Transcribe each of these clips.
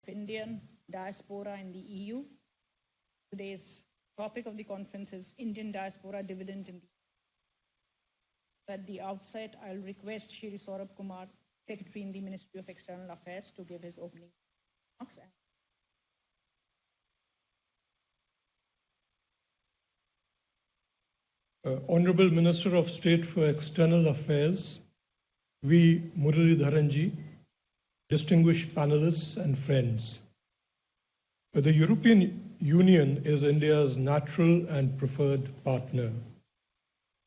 Indian diaspora in the EU. Today's topic of the conference is Indian diaspora dividend in the EU. At the outset, I'll request Shri Saurabh Kumar, Secretary in the Ministry of External Affairs, to give his opening remarks. Honorable Minister of State for External Affairs, V. Muralidharanji, distinguished panelists and friends. The European Union is India's natural and preferred partner.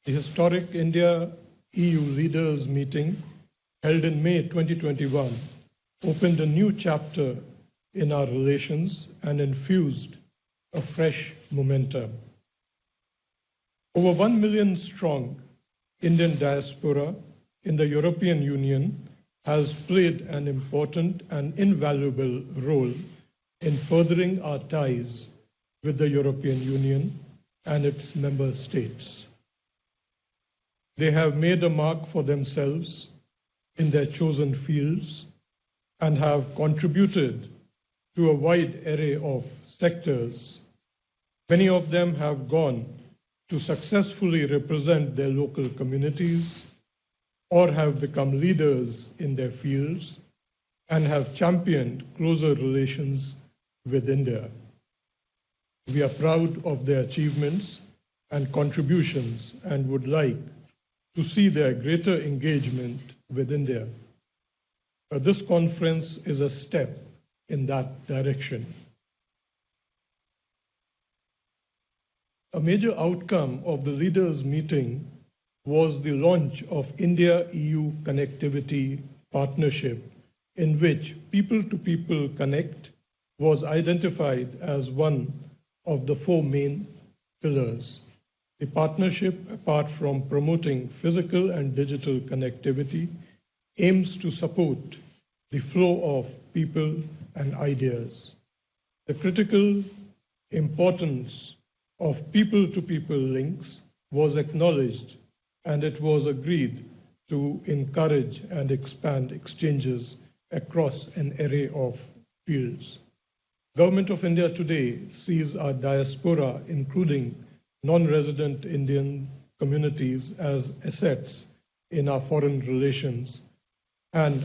The historic India-EU leaders meeting held in May 2021 opened a new chapter in our relations and infused a fresh momentum. Over 1 million strong Indian diaspora in the European Union has played an important and invaluable role in furthering our ties with the European Union and its member states. They have made a mark for themselves in their chosen fields and have contributed to a wide array of sectors. Many of them have gone to successfully represent their local communities or have become leaders in their fields and have championed closer relations with India. We are proud of their achievements and contributions and would like to see their greater engagement with India. This conference is a step in that direction. A major outcome of the leaders' meeting was the launch of India-EU Connectivity Partnership, in which People-to-People Connect was identified as one of the 4 main pillars. The partnership, apart from promoting physical and digital connectivity, aims to support the flow of people and ideas. The critical importance of people-to-people links was acknowledged, and it was agreed to encourage and expand exchanges across an array of fields. Government of India today sees our diaspora, including non-resident Indian communities, as assets in our foreign relations and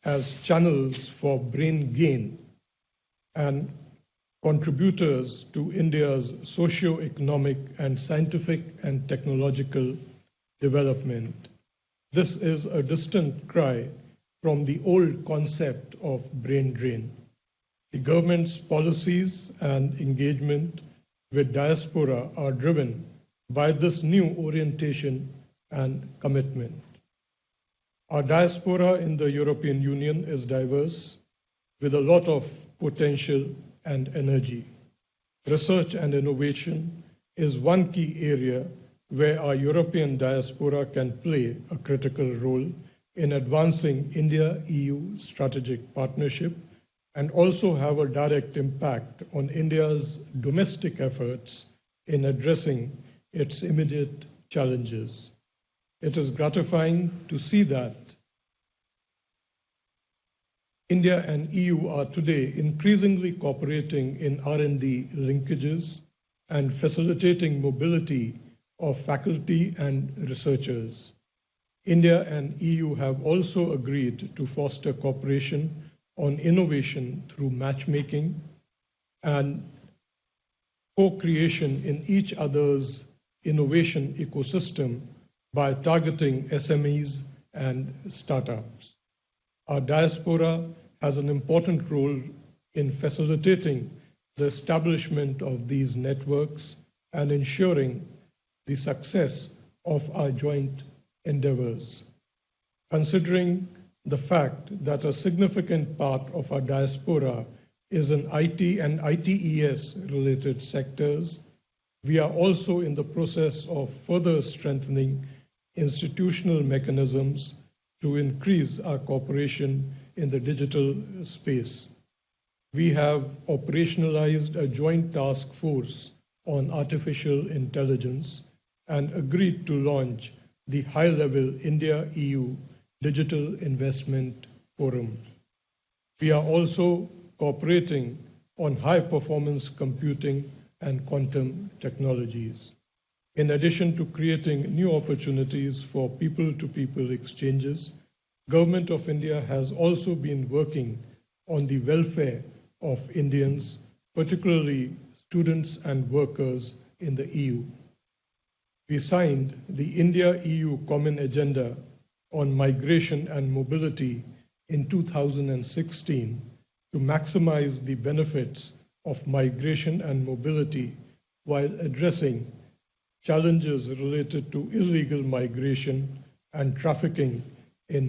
as channels for brain gain and contributors to India's socio-economic and scientific and technological development. This is a distant cry from the old concept of brain drain. The government's policies and engagement with diaspora are driven by this new orientation and commitment. Our diaspora in the European Union is diverse, with a lot of potential and energy. Research and innovation is one key area where our European diaspora can play a critical role in advancing India-EU strategic partnership and also have a direct impact on India's domestic efforts in addressing its immediate challenges. It is gratifying to see that India and EU are today increasingly cooperating in R&D linkages and facilitating mobility of faculty and researchers. India and EU have also agreed to foster cooperation on innovation through matchmaking and co-creation in each other's innovation ecosystem by targeting SMEs and startups. Our diaspora has an important role in facilitating the establishment of these networks and ensuring the success of our joint endeavors. Considering the fact that a significant part of our diaspora is in IT and ITES related sectors, we are also in the process of further strengthening institutional mechanisms to increase our cooperation in the digital space. We have operationalized a joint task force on artificial intelligence and agreed to launch the high-level India-EU Digital Investment Forum. We are also cooperating on high-performance computing and quantum technologies. In addition to creating new opportunities for people-to-people exchanges, Government of India has also been working on the welfare of Indians, particularly students and workers in the EU. We signed the India-EU Common Agenda on Migration and Mobility in 2016 to maximize the benefits of migration and mobility while addressing challenges related to illegal migration and trafficking in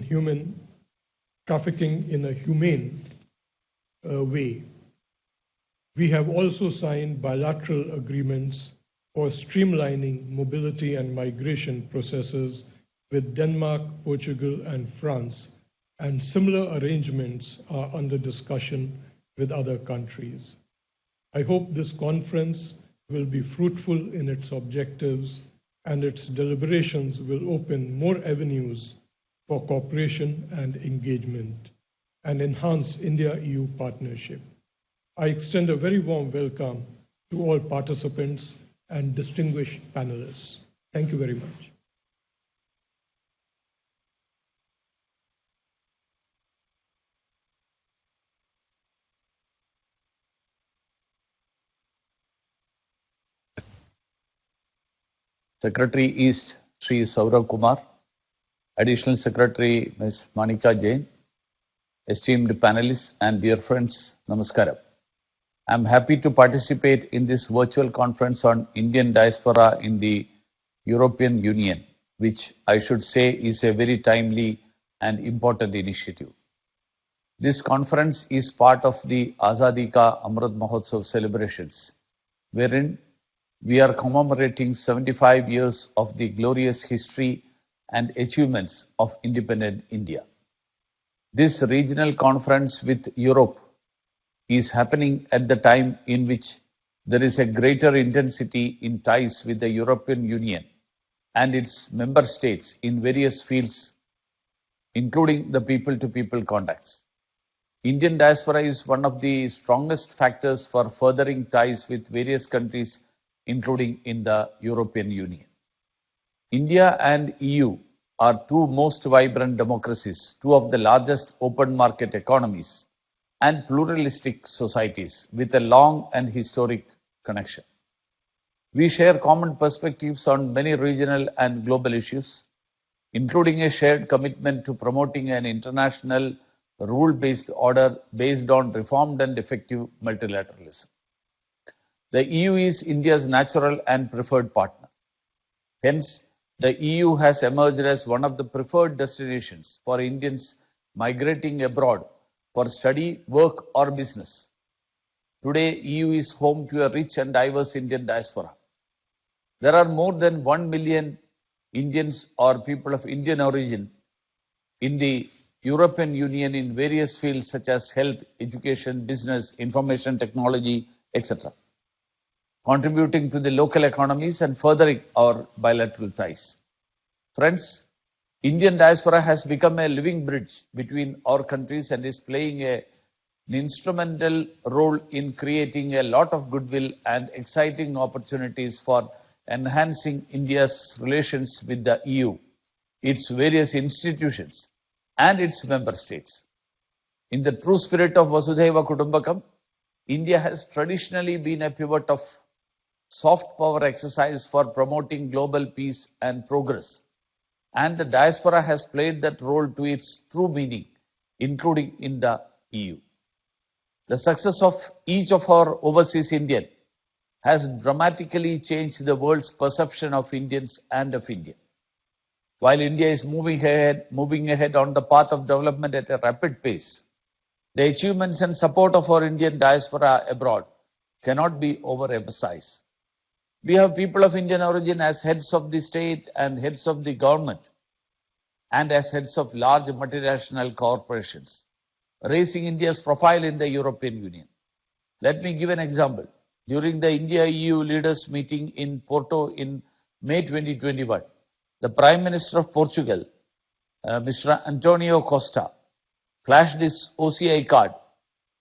a humane way. We have also signed bilateral agreements for streamlining mobility and migration processes with Denmark, Portugal, and France, and similar arrangements are under discussion with other countries. I hope this conference will be fruitful in its objectives and its deliberations will open more avenues for cooperation and engagement and enhance India-EU partnership. I extend a very warm welcome to all participants and distinguished panelists. Thank you very much. Secretary East, Sri Saurav Kumar, Additional Secretary Ms. Manika Jain, esteemed panelists and dear friends, Namaskaram. I am happy to participate in this virtual conference on Indian diaspora in the European Union, which I should say is a very timely and important initiative. This conference is part of the Azadi Ka Amrit Mahotsav celebrations, wherein we are commemorating 75 years of the glorious history and achievements of independent India. This regional conference with Europe is happening at the time in which there is a greater intensity in ties with the European Union and its member states in various fields, including the people-to-people contacts. Indian diaspora is one of the strongest factors for furthering ties with various countries, including in the European Union. India and EU are two most vibrant democracies, two of the largest open market economies, and pluralistic societies with a long and historic connection. We share common perspectives on many regional and global issues, including a shared commitment to promoting an international rule-based order based on reformed and effective multilateralism. The EU is India's natural and preferred partner. Hence, the EU has emerged as one of the preferred destinations for Indians migrating abroad for study, work, or business. Today, EU is home to a rich and diverse Indian diaspora. There are more than 1 million Indians or people of Indian origin in the European Union in various fields such as health, education, business, information technology, etc., contributing to the local economies and furthering our bilateral ties. Friends, Indian diaspora has become a living bridge between our countries and is playing an instrumental role in creating a lot of goodwill and exciting opportunities for enhancing India's relations with the EU, its various institutions, and its member states. In the true spirit of Vasudhaiva Kutumbakam, India has traditionally been a pivot of soft power exercise for promoting global peace and progress. And the diaspora has played that role to its true meaning, including in the EU. The success of each of our overseas Indians has dramatically changed the world's perception of Indians and of India. While India is moving ahead on the path of development at a rapid pace, the achievements and support of our Indian diaspora abroad cannot be overemphasized. We have people of Indian origin as heads of the state and heads of the government and as heads of large multinational corporations, raising India's profile in the European Union. Let me give an example. During the India-EU leaders meeting in Porto in May 2021, the Prime Minister of Portugal, Mr. Antonio Costa, flashed his OCI card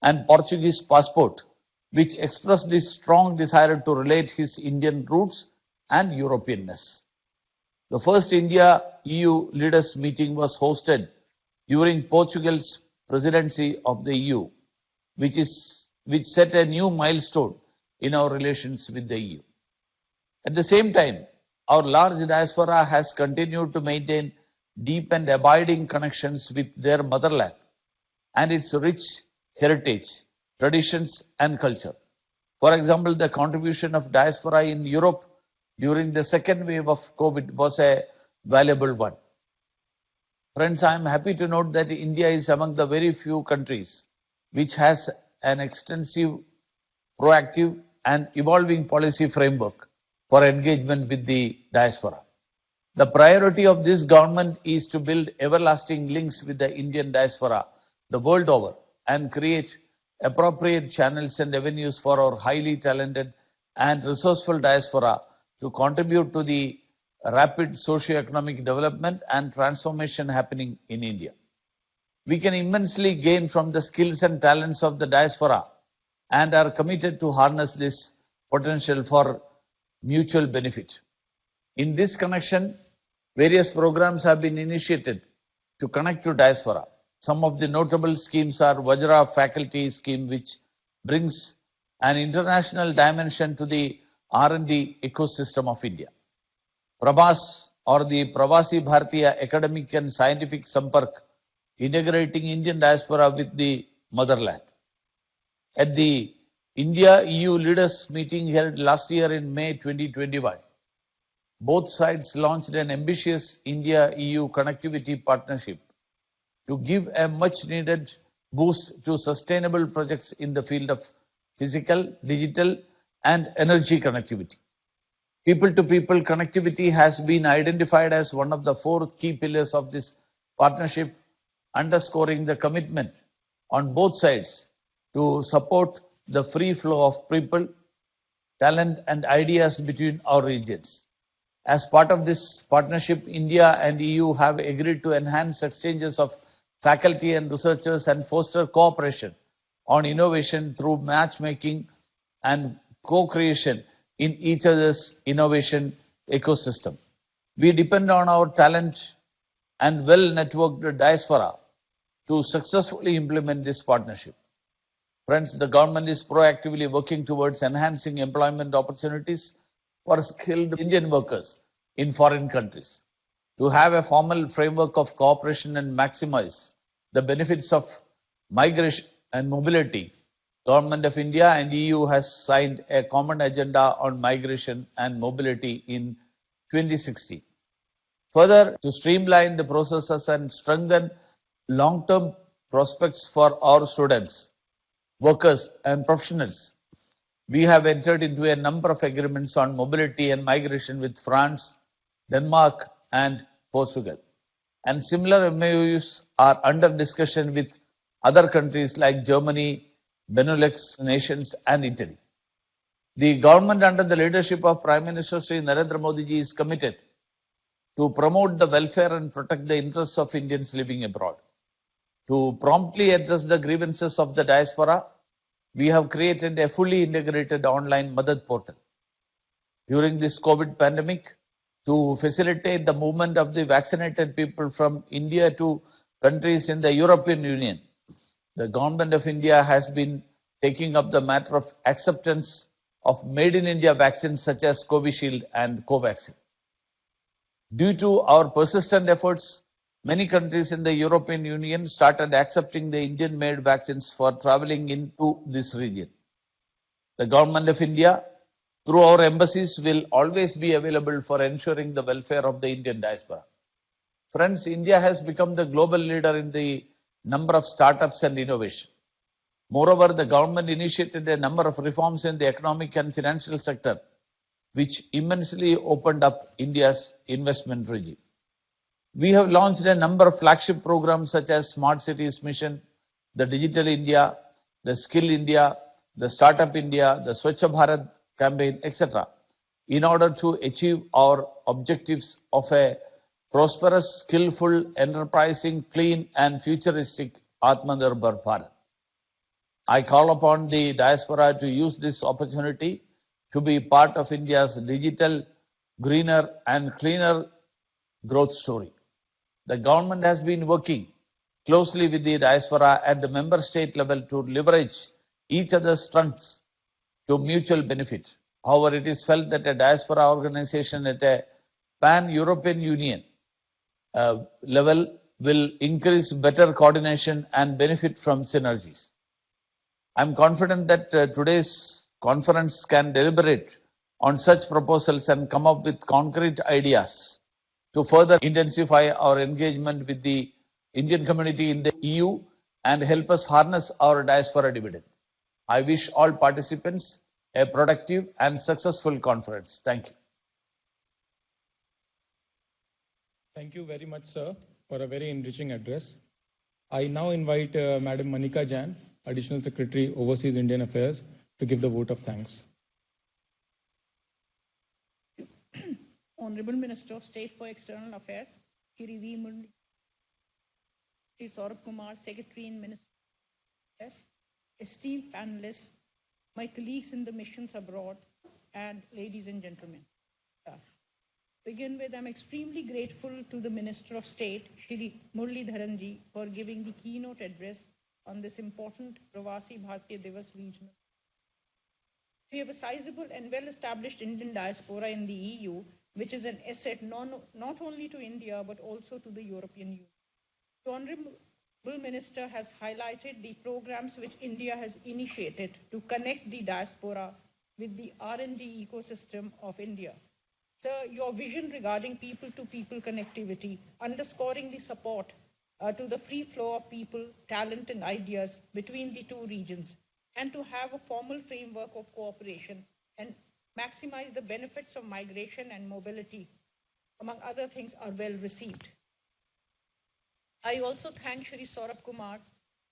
and Portuguese passport, which expressed his strong desire to relate his Indian roots and Europeanness. The first India-EU leaders meeting was hosted during Portugal's presidency of the EU, which set a new milestone in our relations with the EU. At the same time, our large diaspora has continued to maintain deep and abiding connections with their motherland and its rich heritage, traditions, and culture. For example, the contribution of diaspora in Europe during the second wave of COVID was a valuable one. Friends, I am happy to note that India is among the very few countries which has an extensive, proactive, and evolving policy framework for engagement with the diaspora. The priority of this government is to build everlasting links with the Indian diaspora the world over and create appropriate channels and avenues for our highly talented and resourceful diaspora to contribute to the rapid socio-economic development and transformation happening in India. We can immensely gain from the skills and talents of the diaspora and are committed to harness this potential for mutual benefit. In this connection, various programs have been initiated to connect to diaspora. Some of the notable schemes are Vajra Faculty Scheme, which brings an international dimension to the R&D ecosystem of India. Pravasi or the Pravasi Bharatiya Academic and Scientific Sampark, integrating Indian diaspora with the motherland. At the India-EU leaders meeting held last year in May 2021, both sides launched an ambitious India-EU connectivity partnership to give a much-needed boost to sustainable projects in the field of physical, digital, and energy connectivity. People-to-people connectivity has been identified as one of the 4 key pillars of this partnership, underscoring the commitment on both sides to support the free flow of people, talent, and ideas between our regions. As part of this partnership, India and EU have agreed to enhance exchanges of faculty and researchers and foster cooperation on innovation through matchmaking and co-creation in each other's innovation ecosystem. We depend on our talent and well-networked diaspora to successfully implement this partnership. Friends, the government is proactively working towards enhancing employment opportunities for skilled Indian workers in foreign countries. To have a formal framework of cooperation and maximize the benefits of migration and mobility, Government of India and EU has signed a common agenda on migration and mobility in 2016. Further, to streamline the processes and strengthen long-term prospects for our students, workers, and professionals, we have entered into a number of agreements on mobility and migration with France, Denmark, and Portugal. And similar MOUs are under discussion with other countries like Germany, Benelux nations, and Italy. The government under the leadership of Prime Minister Sri Narendra Modi ji is committed to promote the welfare and protect the interests of Indians living abroad. To promptly address the grievances of the diaspora, we have created a fully integrated online Madad portal. During this COVID pandemic, to facilitate the movement of the vaccinated people from India to countries in the European Union, the Government of India has been taking up the matter of acceptance of made in India vaccines such as Covishield and Covaxin. Due to our persistent efforts, many countries in the European Union started accepting the Indian-made vaccines for traveling into this region. The Government of India, through our embassies, will always be available for ensuring the welfare of the Indian diaspora. Friends, India has become the global leader in the number of startups and innovation. Moreover, the government initiated a number of reforms in the economic and financial sector, which immensely opened up India's investment regime. We have launched a number of flagship programs such as Smart Cities Mission, the Digital India, the Skill India, the Startup India, the Swachh Bharat campaign, etc., in order to achieve our objectives of a prosperous, skillful, enterprising, clean, and futuristic Atmanirbhar Bharat. I call upon the diaspora to use this opportunity to be part of India's digital, greener and cleaner growth story. The government has been working closely with the diaspora at the member state level to leverage each other's strengths to mutual benefit. However, it is felt that a diaspora organization at a pan-European Union level will increase better coordination and benefit from synergies. I am confident that today's conference can deliberate on such proposals and come up with concrete ideas to further intensify our engagement with the Indian community in the EU and help us harness our diaspora dividend. I wish all participants a productive and successful conference. Thank you. Thank you very much, sir, for a very enriching address. I now invite Madam Manika Jain, Additional Secretary, Overseas Indian Affairs, to give the vote of thanks. Honorable Minister of State for External Affairs, Shri V. Murli, Shri Saurabh Kumar, Secretary in Ministry of Affairs, esteemed panelists, my colleagues in the missions abroad, and ladies and gentlemen. Begin with, I'm extremely grateful to the Minister of State, Shri Murli Dharanji, for giving the keynote address on this important Pravasi Bharatiya Divas regional. We have a sizable and well-established Indian diaspora in the EU, which is an asset not only to India, but also to the European Union. The Honorable Minister has highlighted the programs which India has initiated to connect the diaspora with the R&D ecosystem of India. Sir, your vision regarding people-to-people connectivity, underscoring the support to the free flow of people, talent, and ideas between the two regions, and to have a formal framework of cooperation and maximize the benefits of migration and mobility, among other things, are well received. I also thank Shri Saurabh Kumar,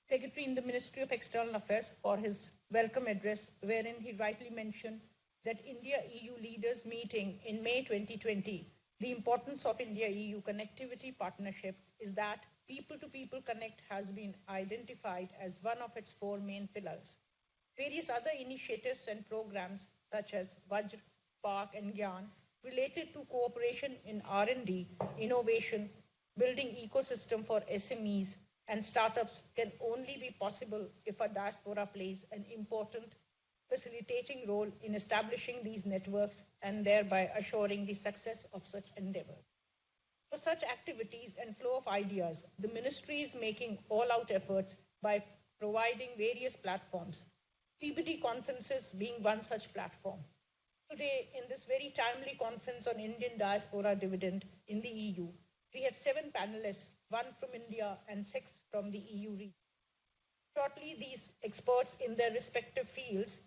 Secretary in the Ministry of External Affairs, for his welcome address, wherein he rightly mentioned that India-EU leaders meeting in May 2020, the importance of India-EU connectivity partnership is that people-to-people connect has been identified as one of its four main pillars. Various other initiatives and programs such as Vajra, Spark, and Gyan related to cooperation in R&D, innovation, building ecosystem for SMEs and startups can only be possible if a diaspora plays an important facilitating role in establishing these networks and thereby assuring the success of such endeavors. For such activities and flow of ideas, the ministry is making all-out efforts by providing various platforms, PBD conferences being one such platform. Today, in this very timely conference on Indian Diaspora Dividend in the EU, we have 7 panelists, 1 from India and 6 from the EU region. Shortly, these experts in their respective fields,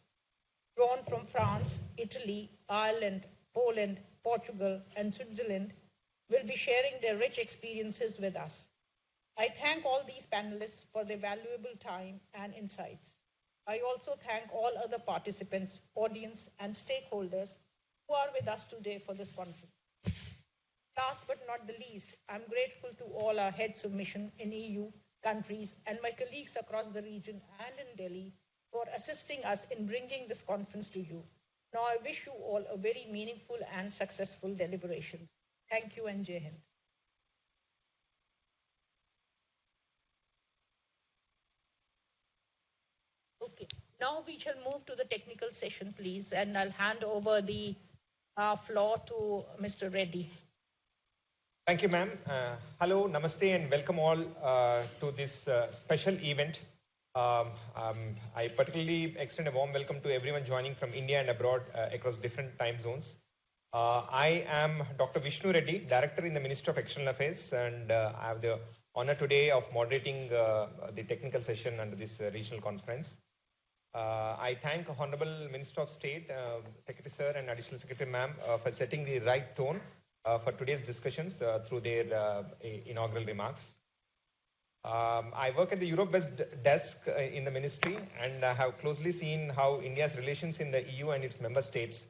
drawn from France, Italy, Ireland, Poland, Portugal, and Switzerland, will be sharing their rich experiences with us. I thank all these panelists for their valuable time and insights. I also thank all other participants, audience, and stakeholders who are with us today for this conference. Last but not the least, I'm grateful to all our heads of mission in EU countries and my colleagues across the region and in Delhi for assisting us in bringing this conference to you. Now I wish you all a very meaningful and successful deliberations. Thank you and Jai Hind. Okay, now we shall move to the technical session, please, and I'll hand over the floor to Mr. Reddy. Thank you, ma'am. Hello, namaste, and welcome all to this special event. I particularly extend a warm welcome to everyone joining from India and abroad across different time zones. I am Dr. Vishnu Reddy, Director in the Ministry of External Affairs, and I have the honor today of moderating the technical session under this regional conference. I thank Honorable Minister of State, Secretary Sir, and Additional Secretary Ma'am for setting the right tone for today's discussions through their inaugural remarks. I work at the Europe-based desk in the ministry and have closely seen how India's relations in the EU and its member states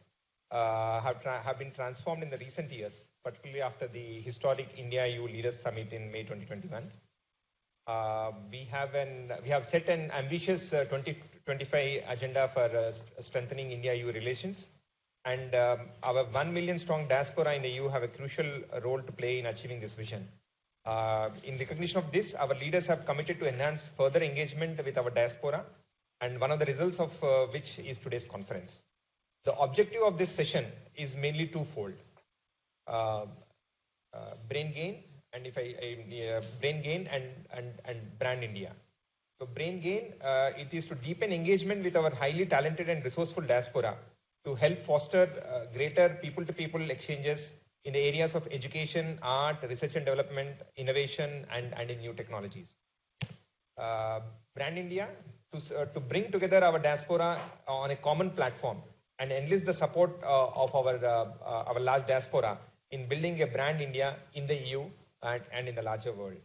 have been transformed in the recent years, particularly after the historic India-EU Leaders Summit in May 2021. We have set an ambitious 2025 agenda for strengthening India-EU relations, and our 1 million strong diaspora in the EU have a crucial role to play in achieving this vision. In recognition of this, our leaders have committed to enhance further engagement with our diaspora, and one of the results of which is today's conference. The objective of this session is mainly twofold: brain gain, and brain gain and brand India. So brain gain, it is to deepen engagement with our highly talented and resourceful diaspora to help foster greater people-to-people exchanges in the areas of education, art, research and development, innovation, and in new technologies. Brand India, to bring together our diaspora on a common platform and enlist the support of our large diaspora in building a brand India in the EU and in the larger world.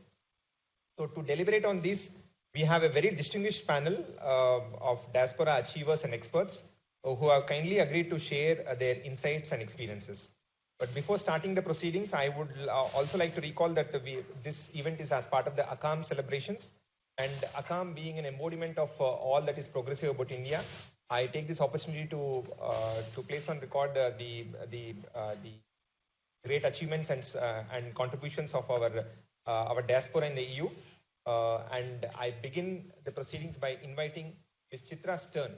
So to deliberate on this, we have a very distinguished panel of diaspora achievers and experts who have kindly agreed to share their insights and experiences. But before starting the proceedings, I would also like to recall that this event is as part of the ACAM celebrations, and ACAM being an embodiment of all that is progressive about India, I take this opportunity to place on record the great achievements and contributions of our diaspora in the EU. And I begin the proceedings by inviting Ms. Chitra Stern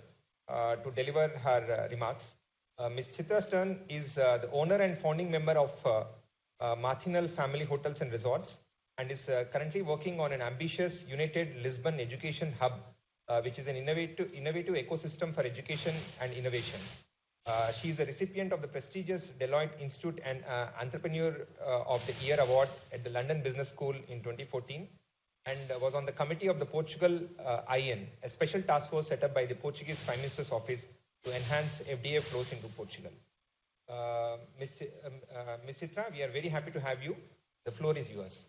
to deliver her remarks. Ms. Chitra Stern is the owner and founding member of Martinal Family Hotels and Resorts, and is currently working on an ambitious United Lisbon Education Hub, which is an innovative ecosystem for education and innovation. She is a recipient of the prestigious Deloitte Institute and Entrepreneur of the Year Award at the London Business School in 2014, and was on the committee of the Portugal IN, a special task force set up by the Portuguese Prime Minister's Office to enhance FDI flows into Portugal. Ms. Chitra, we are very happy to have you. The floor is yours.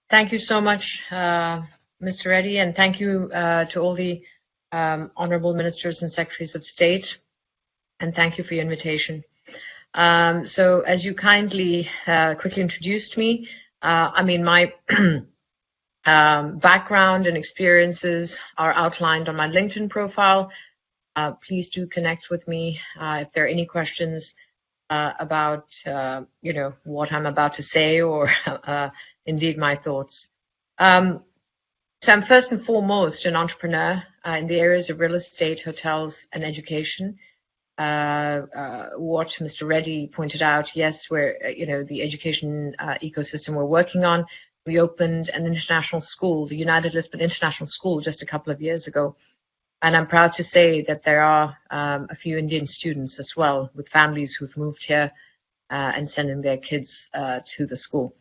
Thank you so much, Mr. Reddy, and thank you to all the honorable ministers and secretaries of state, and thank you for your invitation. So as you kindly quickly introduced me, I mean, my background and experiences are outlined on my LinkedIn profile. Please do connect with me if there are any questions about what I'm about to say, or indeed my thoughts. So I'm first and foremost an entrepreneur in the areas of real estate, hotels, and education. What Mr. Reddy pointed out, yes, we're the education ecosystem we're working on. We opened an international school, the United Lisbon International School, just a couple of years ago. And I'm proud to say that there are a few Indian students as well, with families who've moved here and sending their kids to the school.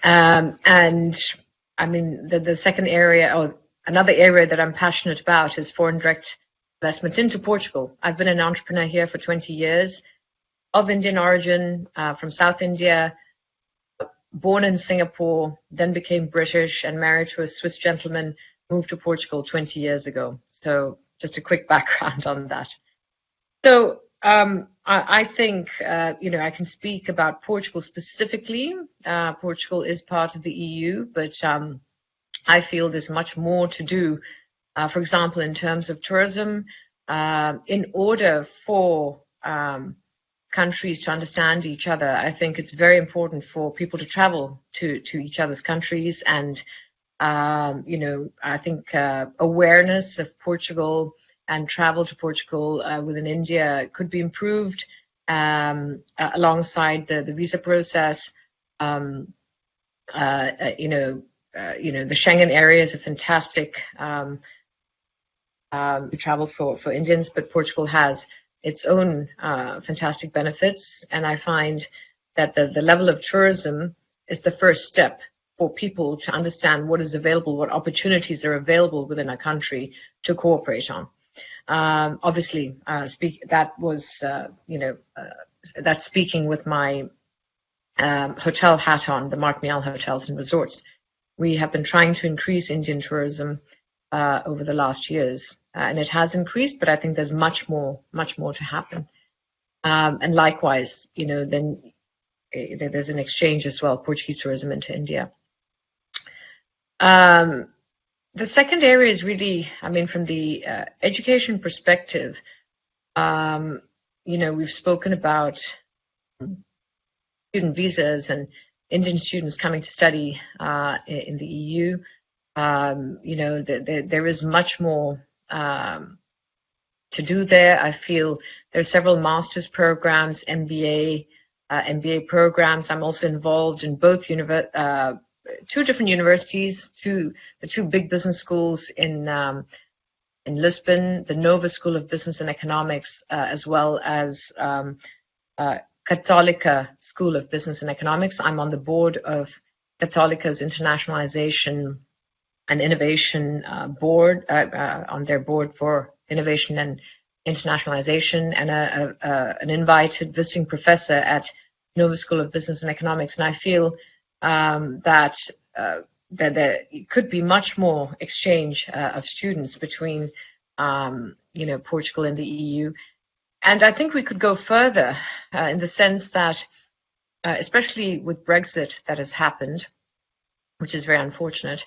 And I mean, the second area, or another area that I'm passionate about, is foreign direct investments into Portugal. I've been an entrepreneur here for 20 years, of Indian origin, from South India, born in Singapore, then became British and married to a Swiss gentleman, moved to Portugal 20 years ago. So just a quick background on that. So I think, I can speak about Portugal specifically. Portugal is part of the EU, but I feel there's much more to do. For example, in terms of tourism, in order for countries to understand each other, I think it's very important for people to travel to each other's countries. And, I think awareness of Portugal and travel to Portugal within India could be improved alongside the visa process. The Schengen area is a fantastic travel for Indians, but Portugal has its own fantastic benefits. And I find that the level of tourism is the first step for people to understand what is available, what opportunities are available within a country to cooperate on. Obviously, that's speaking with my hotel hat on, the Mark Miel Hotels and Resorts. We have been trying to increase Indian tourism over the last years, and it has increased, but I think there's much more to happen. And likewise, then there's an exchange as well, Portuguese tourism into India. The second area is really, I mean, from the education perspective, we've spoken about student visas and Indian students coming to study in the EU. There is much more to do there. I feel there are several master's programs, MBA programs. I'm also involved in both two different universities, the two big business schools in Lisbon, the Nova School of Business and Economics, as well as Católica School of Business and Economics. I'm on the board of Católica's Internationalization and Innovation board, on their board for innovation and internationalization, and an invited visiting professor at Nova School of Business and Economics. And I feel that there could be much more exchange of students between, Portugal and the EU. And I think we could go further in the sense that, especially with Brexit that has happened, which is very unfortunate,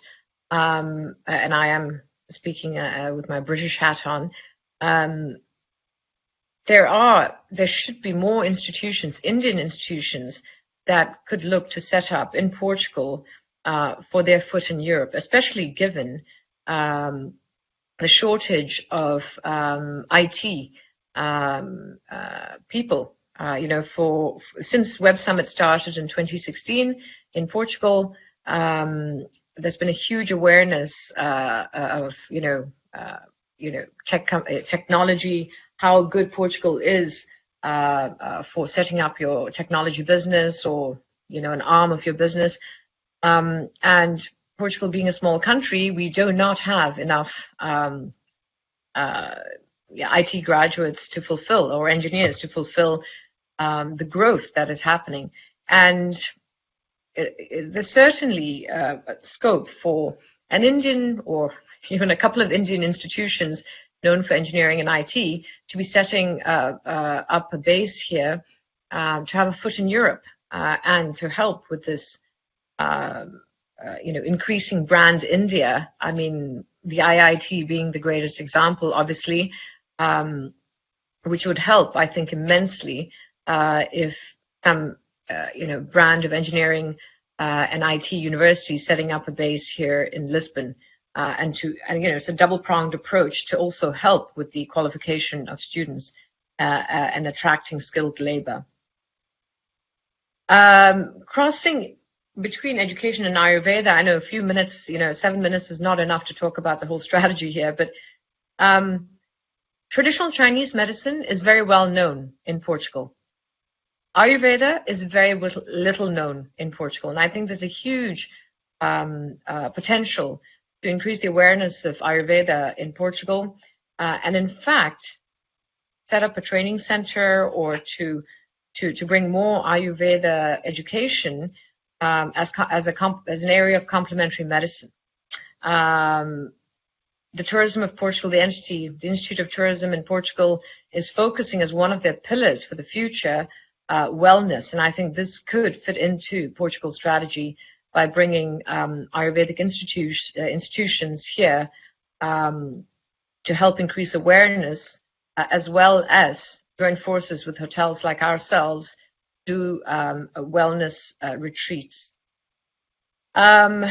and I am speaking with my British hat on, there should be more institutions, Indian institutions, that could look to set up in Portugal for their foot in Europe, especially given the shortage of IT people. Since Web Summit started in 2016 in Portugal, there's been a huge awareness of technology, how good Portugal is for setting up your technology business or an arm of your business. And Portugal being a small country, we do not have enough IT graduates to fulfill, or engineers to fulfill the growth that is happening. And there's certainly scope for an Indian or even a couple of Indian institutions known for engineering and IT to be setting up a base here, to have a foot in Europe, and to help with this increasing brand India. I mean, the IIT being the greatest example, obviously, which would help, I think, immensely if some, brand of engineering and IT university setting up a base here in Lisbon, and it's a double-pronged approach to also help with the qualification of students and attracting skilled labor. Crossing between education and Ayurveda, I know a few minutes, 7 minutes is not enough to talk about the whole strategy here, but traditional Chinese medicine is very well known in Portugal. Ayurveda is very little known in Portugal, and I think there's a huge potential to increase the awareness of Ayurveda in Portugal, and in fact, set up a training center or to bring more Ayurveda education as an area of complementary medicine. The tourism of Portugal, the Institute of Tourism in Portugal, is focusing as one of their pillars for the future wellness, and I think this could fit into Portugal's strategy by bringing Ayurvedic institutions here to help increase awareness, as well as join forces with hotels like ourselves, do wellness retreats. And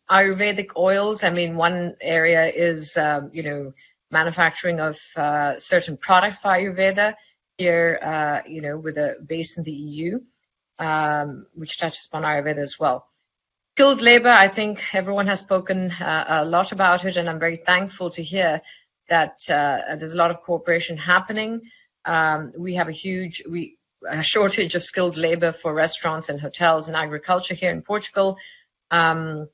Ayurvedic oils, I mean, one area is, manufacturing of certain products for Ayurveda here, with a base in the EU, which touches upon Ayurveda as well. Skilled labor, I think everyone has spoken a lot about it, and I'm very thankful to hear that there's a lot of cooperation happening. We have a shortage of skilled labor for restaurants and hotels and agriculture here in Portugal. This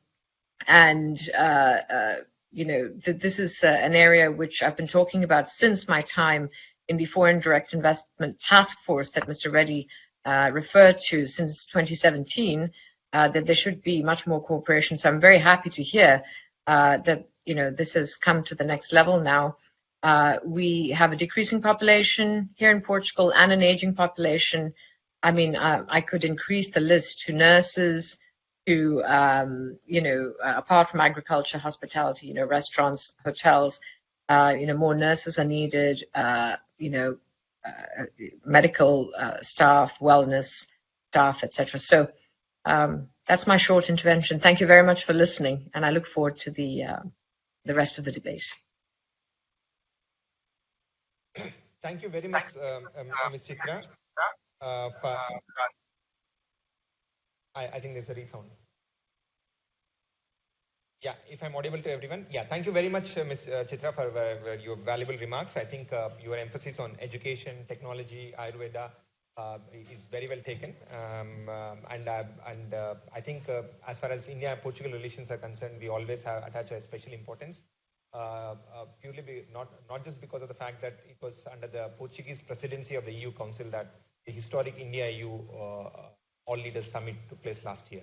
is an area which I've been talking about since my time in the Foreign Direct Investment Task Force that Mr. Reddy referred to since 2017, that there should be much more cooperation. So I'm very happy to hear that this has come to the next level now. We have a decreasing population here in Portugal and an aging population. I mean, I could increase the list to nurses, to, apart from agriculture, hospitality, restaurants, hotels, more nurses are needed, medical staff, wellness staff, etc. So that's my short intervention. Thank you very much for listening, and I look forward to the rest of the debate. Thank you very much, Ms. Chitra. I think there's a resound. Yeah, if I'm audible to everyone. Yeah, thank you very much, Ms. Chitra, for your valuable remarks. I think your emphasis on education, technology, Ayurveda is very well taken. I think as far as India-Portugal relations are concerned, we always attach a special importance. Purely not just because of the fact that it was under the Portuguese presidency of the EU Council that the historic India-EU All Leaders Summit took place last year.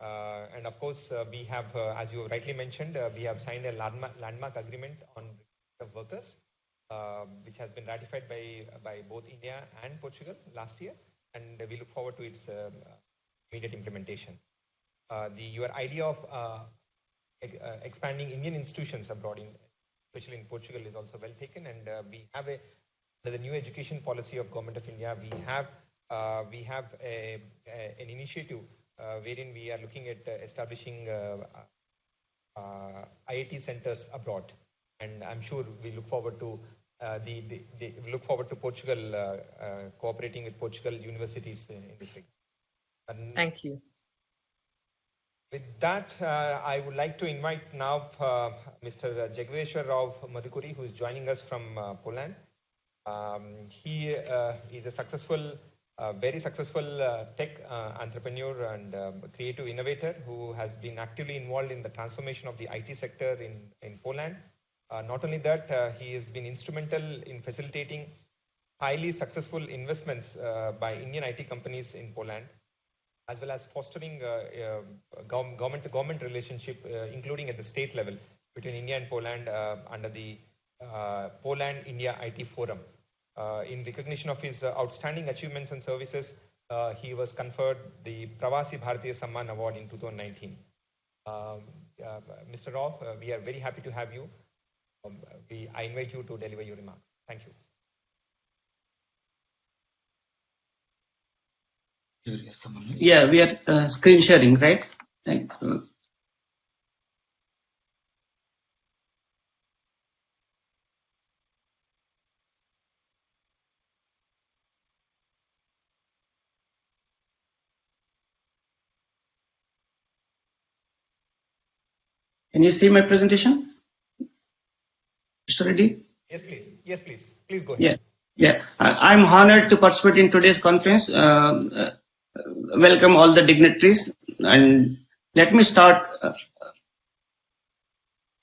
And of course, we have, as you rightly mentioned, we have signed a landmark agreement on of workers, which has been ratified by both India and Portugal last year, and we look forward to its immediate implementation. Your idea of expanding Indian institutions abroad, especially in Portugal, is also well taken, and we have the new education policy of Government of India. We have an initiative wherein we are looking at establishing IIT centers abroad, and I'm sure we look forward to Portugal cooperating with Portugal universities in this regard. Thank you. With that, I would like to invite now Mr. Jagveshwar Rao Madhukuri, who is joining us from Poland. He is a very successful tech entrepreneur and creative innovator who has been actively involved in the transformation of the IT sector in Poland. Not only that, he has been instrumental in facilitating highly successful investments by Indian IT companies in Poland, as well as fostering government-to-government relationship, including at the state level between India and Poland under the Poland-India IT Forum. In recognition of his outstanding achievements and services, he was conferred the Pravasi Bharatiya Award in 2019. Mr. Rao, we are very happy to have you. I invite you to deliver your remarks. Thank you. Yeah, we are screen sharing, right? Thank you. Can you see my presentation, Mr. Reddy? Yes, please. Yes, please. Please go ahead. Yeah. I'm honored to participate in today's conference. Welcome all the dignitaries, and let me start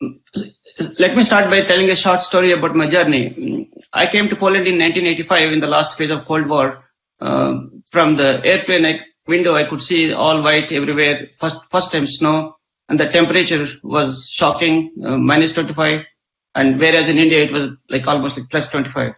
by telling a short story about my journey. I came to Poland in 1985 in the last phase of Cold War. From the airplane window, I could see all white everywhere. First time snow, and the temperature was shocking, minus 25, and whereas in India it was almost plus 25.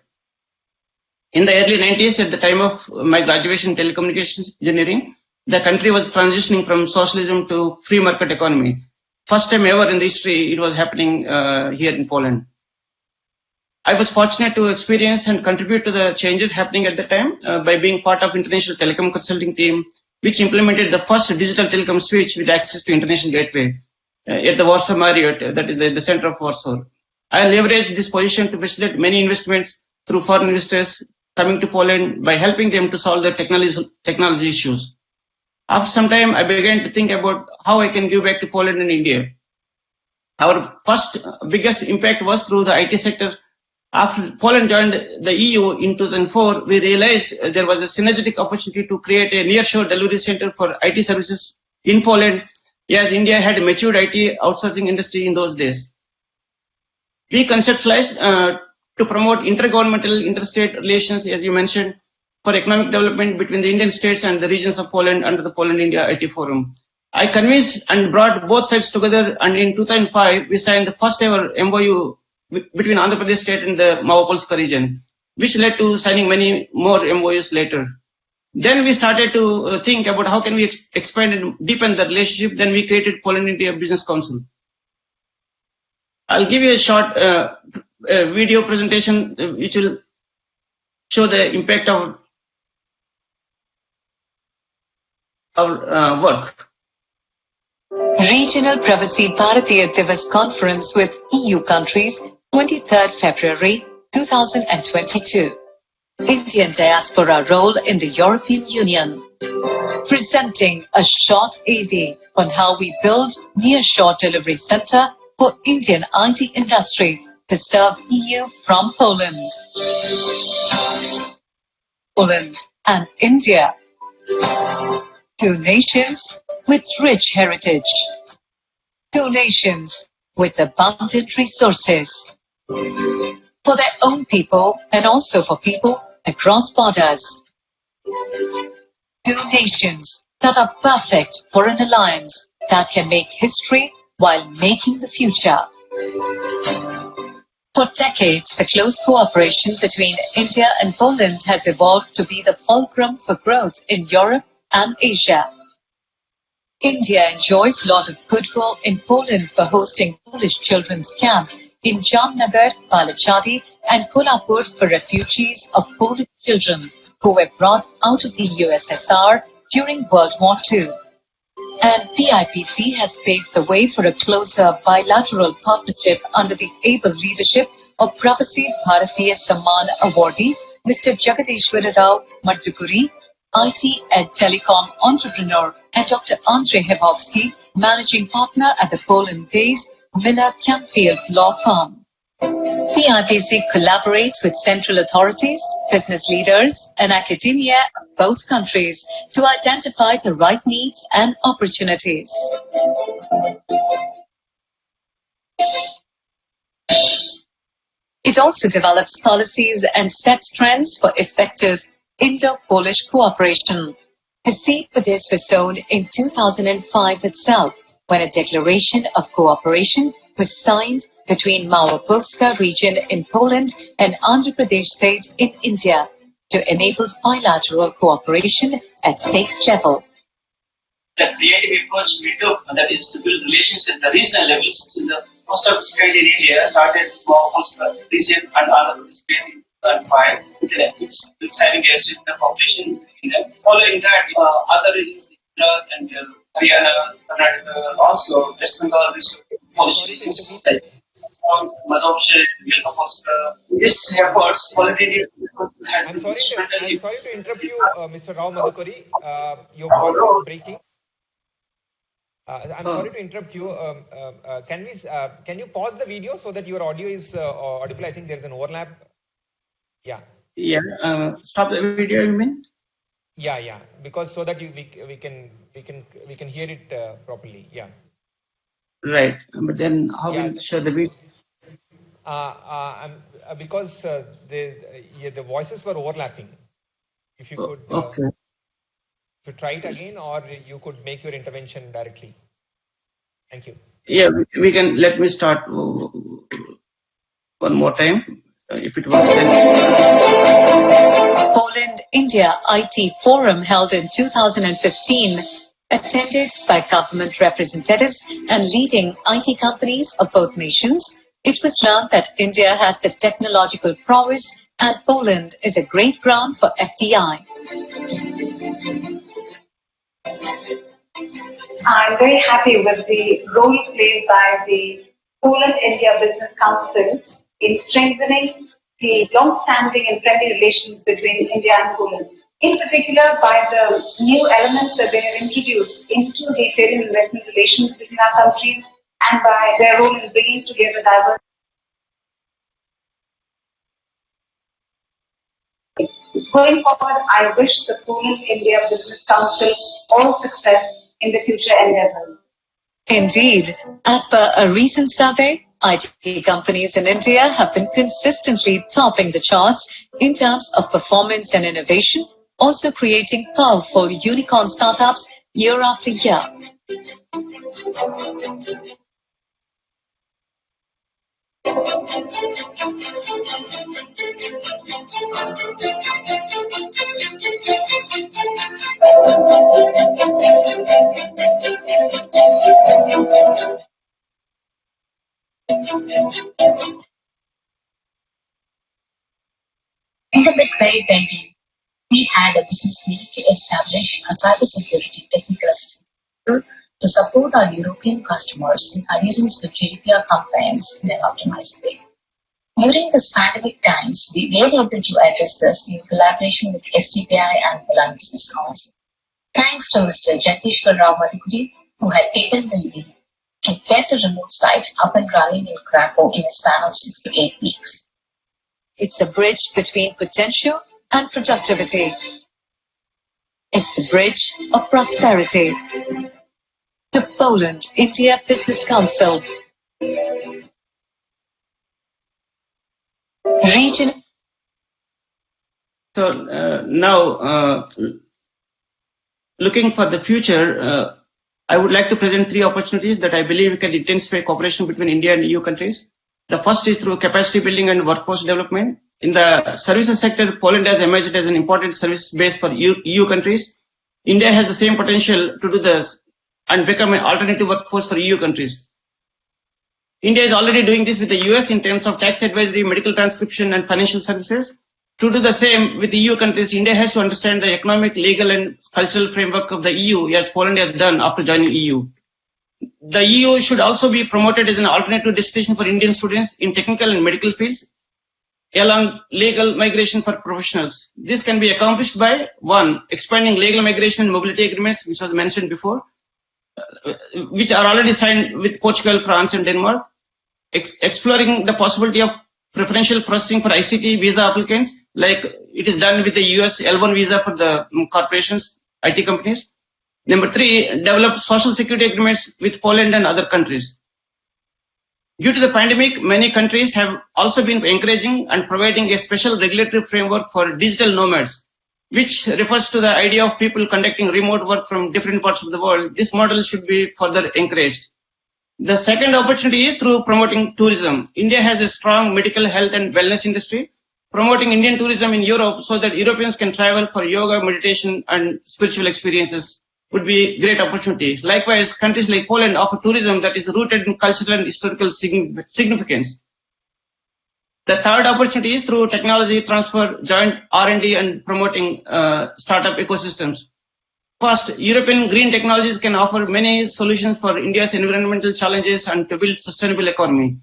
In the early 90s, at the time of my graduation in telecommunications engineering, the country was transitioning from socialism to free market economy. First time ever in history it was happening here in Poland. I was fortunate to experience and contribute to the changes happening at the time by being part of international telecom consulting team, which implemented the first digital telecom switch with access to international gateway at the Warsaw Marriott, that is the center of Warsaw. I leveraged this position to facilitate many investments through foreign investors coming to Poland by helping them to solve their technology issues. After some time, I began to think about how I can give back to Poland and India. Our first biggest impact was through the IT sector. After Poland joined the EU in 2004, we realized there was a synergetic opportunity to create a nearshore delivery center for IT services in Poland, as India had a matured IT outsourcing industry in those days. We conceptualized to promote intergovernmental interstate relations, as you mentioned, for economic development between the Indian states and the regions of Poland under the Poland-India IT Forum. I convinced and brought both sides together, and in 2005, we signed the first ever MOU between Andhra Pradesh state and the Małopolska region, which led to signing many more MOUs later. Then we started to think about how can we expand and deepen the relationship. Then we created Poland-India Business Council. I'll give you a short video presentation which will show the impact of our work. Regional Pravasi Bharatiya Divas Conference with EU countries, 23rd February 2022. Indian diaspora role in the European Union. Presenting a short AV on how we build nearshore delivery center for Indian IT industry to serve EU from Poland. Poland and India. Two nations with rich heritage. Two nations with abundant resources. For their own people and also for people across borders. Two nations that are perfect for an alliance that can make history while making the future. For decades, the close cooperation between India and Poland has evolved to be the fulcrum for growth in Europe and Asia. India enjoys a lot of goodwill in Poland for hosting Polish children's camp in Jamnagar, Balachadi and Kolhapur for refugees of Polish children who were brought out of the USSR during World War II. And PIPC has paved the way for a closer bilateral partnership under the able leadership of Pravasi Bharatiya Samman awardee Mr. Jagadeshwara Rao Maddukuri, IT and telecom entrepreneur, and Dr. Andrzej Hebowski, managing partner at the Poland-based Miller Camfield law firm. PIPC collaborates with central authorities, business leaders, and academia of both countries to identify the right needs and opportunities. It also develops policies and sets trends for effective Indo-Polish cooperation. The seed for this was sown in 2005 itself, when a declaration of cooperation was signed between Małopolska region in Poland and Andhra Pradesh state in India to enable bilateral cooperation at states level. The creative approach we took, that is to build relations at the regional levels. In the most of the state in India started Małopolska region and Andhra Pradesh state in 2005. It's having a similar population in them. Following that, other regions, Gujarat and Haryana, Karnataka, also West Bengal, Polish regions like Mazovshe, Wielkopolska. This efforts already has I'm sorry to interrupt you, Mr. Rao Madhukuri. Your voice is breaking. I'm sorry to interrupt you. Can you pause the video so that your audio is audible? I think there's an overlap. Yeah. Yeah. Stop the video, you mean? Yeah. Because so that we can hear it properly. Yeah. Right. But then how will you share the video? Because the voices were overlapping. If you could to try it again, or you could make your intervention directly. Thank you. Yeah, we can. Let me start one more time. If it works, then. Poland-India IT Forum held in 2015, attended by government representatives and leading IT companies of both nations. It was learned that India has the technological prowess and Poland is a great ground for FDI. I'm very happy with the role played by the Poland-India Business Council in strengthening the long-standing and friendly relations between India and Poland. In particular, by the new elements that they have introduced into the trade and investment relations between our countries, and by their role in bringing together diverse. Going forward, I wish the Poland-India Business Council all success in the future endeavors. Indeed, as per a recent survey, IT companies in India have been consistently topping the charts in terms of performance and innovation, also creating powerful unicorn startups year after year. In the mid-2020s, we had a business need to establish a cybersecurity technical center to support our European customers in adherence with GDPR compliance in an optimized way. During this pandemic times, we were able to address this in collaboration with STPI and Milan Business Council. Thanks to Mr. Jagdishwar Rao Madhukuri, who had taken the lead to get the remote site up and running in Krakow in a span of 6 to 8 weeks. It's a bridge between potential and productivity. It's the bridge of prosperity. The Poland-India Business Council. Region. So now, looking for the future, I would like to present 3 opportunities that I believe can intensify cooperation between India and EU countries. The first is through capacity building and workforce development. In the services sector, Poland has emerged as an important service base for EU countries. India has the same potential to do this and become an alternative workforce for EU countries. India is already doing this with the US in terms of tax advisory, medical transcription, and financial services. To do the same with the EU countries, India has to understand the economic, legal, and cultural framework of the EU, as Poland has done after joining EU. The EU should also be promoted as an alternative destination for Indian students in technical and medical fields, along legal migration for professionals. This can be accomplished by 1. Expanding legal migration and mobility agreements, which was mentioned before, which are already signed with Portugal, France, and Denmark. Exploring the possibility of preferential processing for ICT visa applicants, like it is done with the US L1 visa for the corporations, IT companies. Number 3, develop social security agreements with Poland and other countries. Due to the pandemic, many countries have also been encouraging and providing a special regulatory framework for digital nomads, which refers to the idea of people conducting remote work from different parts of the world. This model should be further encouraged. The second opportunity is through promoting tourism. India has a strong medical health and wellness industry. Promoting Indian tourism in Europe so that Europeans can travel for yoga, meditation, and spiritual experiences would be a great opportunity. Likewise, countries like Poland offer tourism that is rooted in cultural and historical significance. The third opportunity is through technology transfer, joint R&D, and promoting startup ecosystems. First, European green technologies can offer many solutions for India's environmental challenges and to build sustainable economy.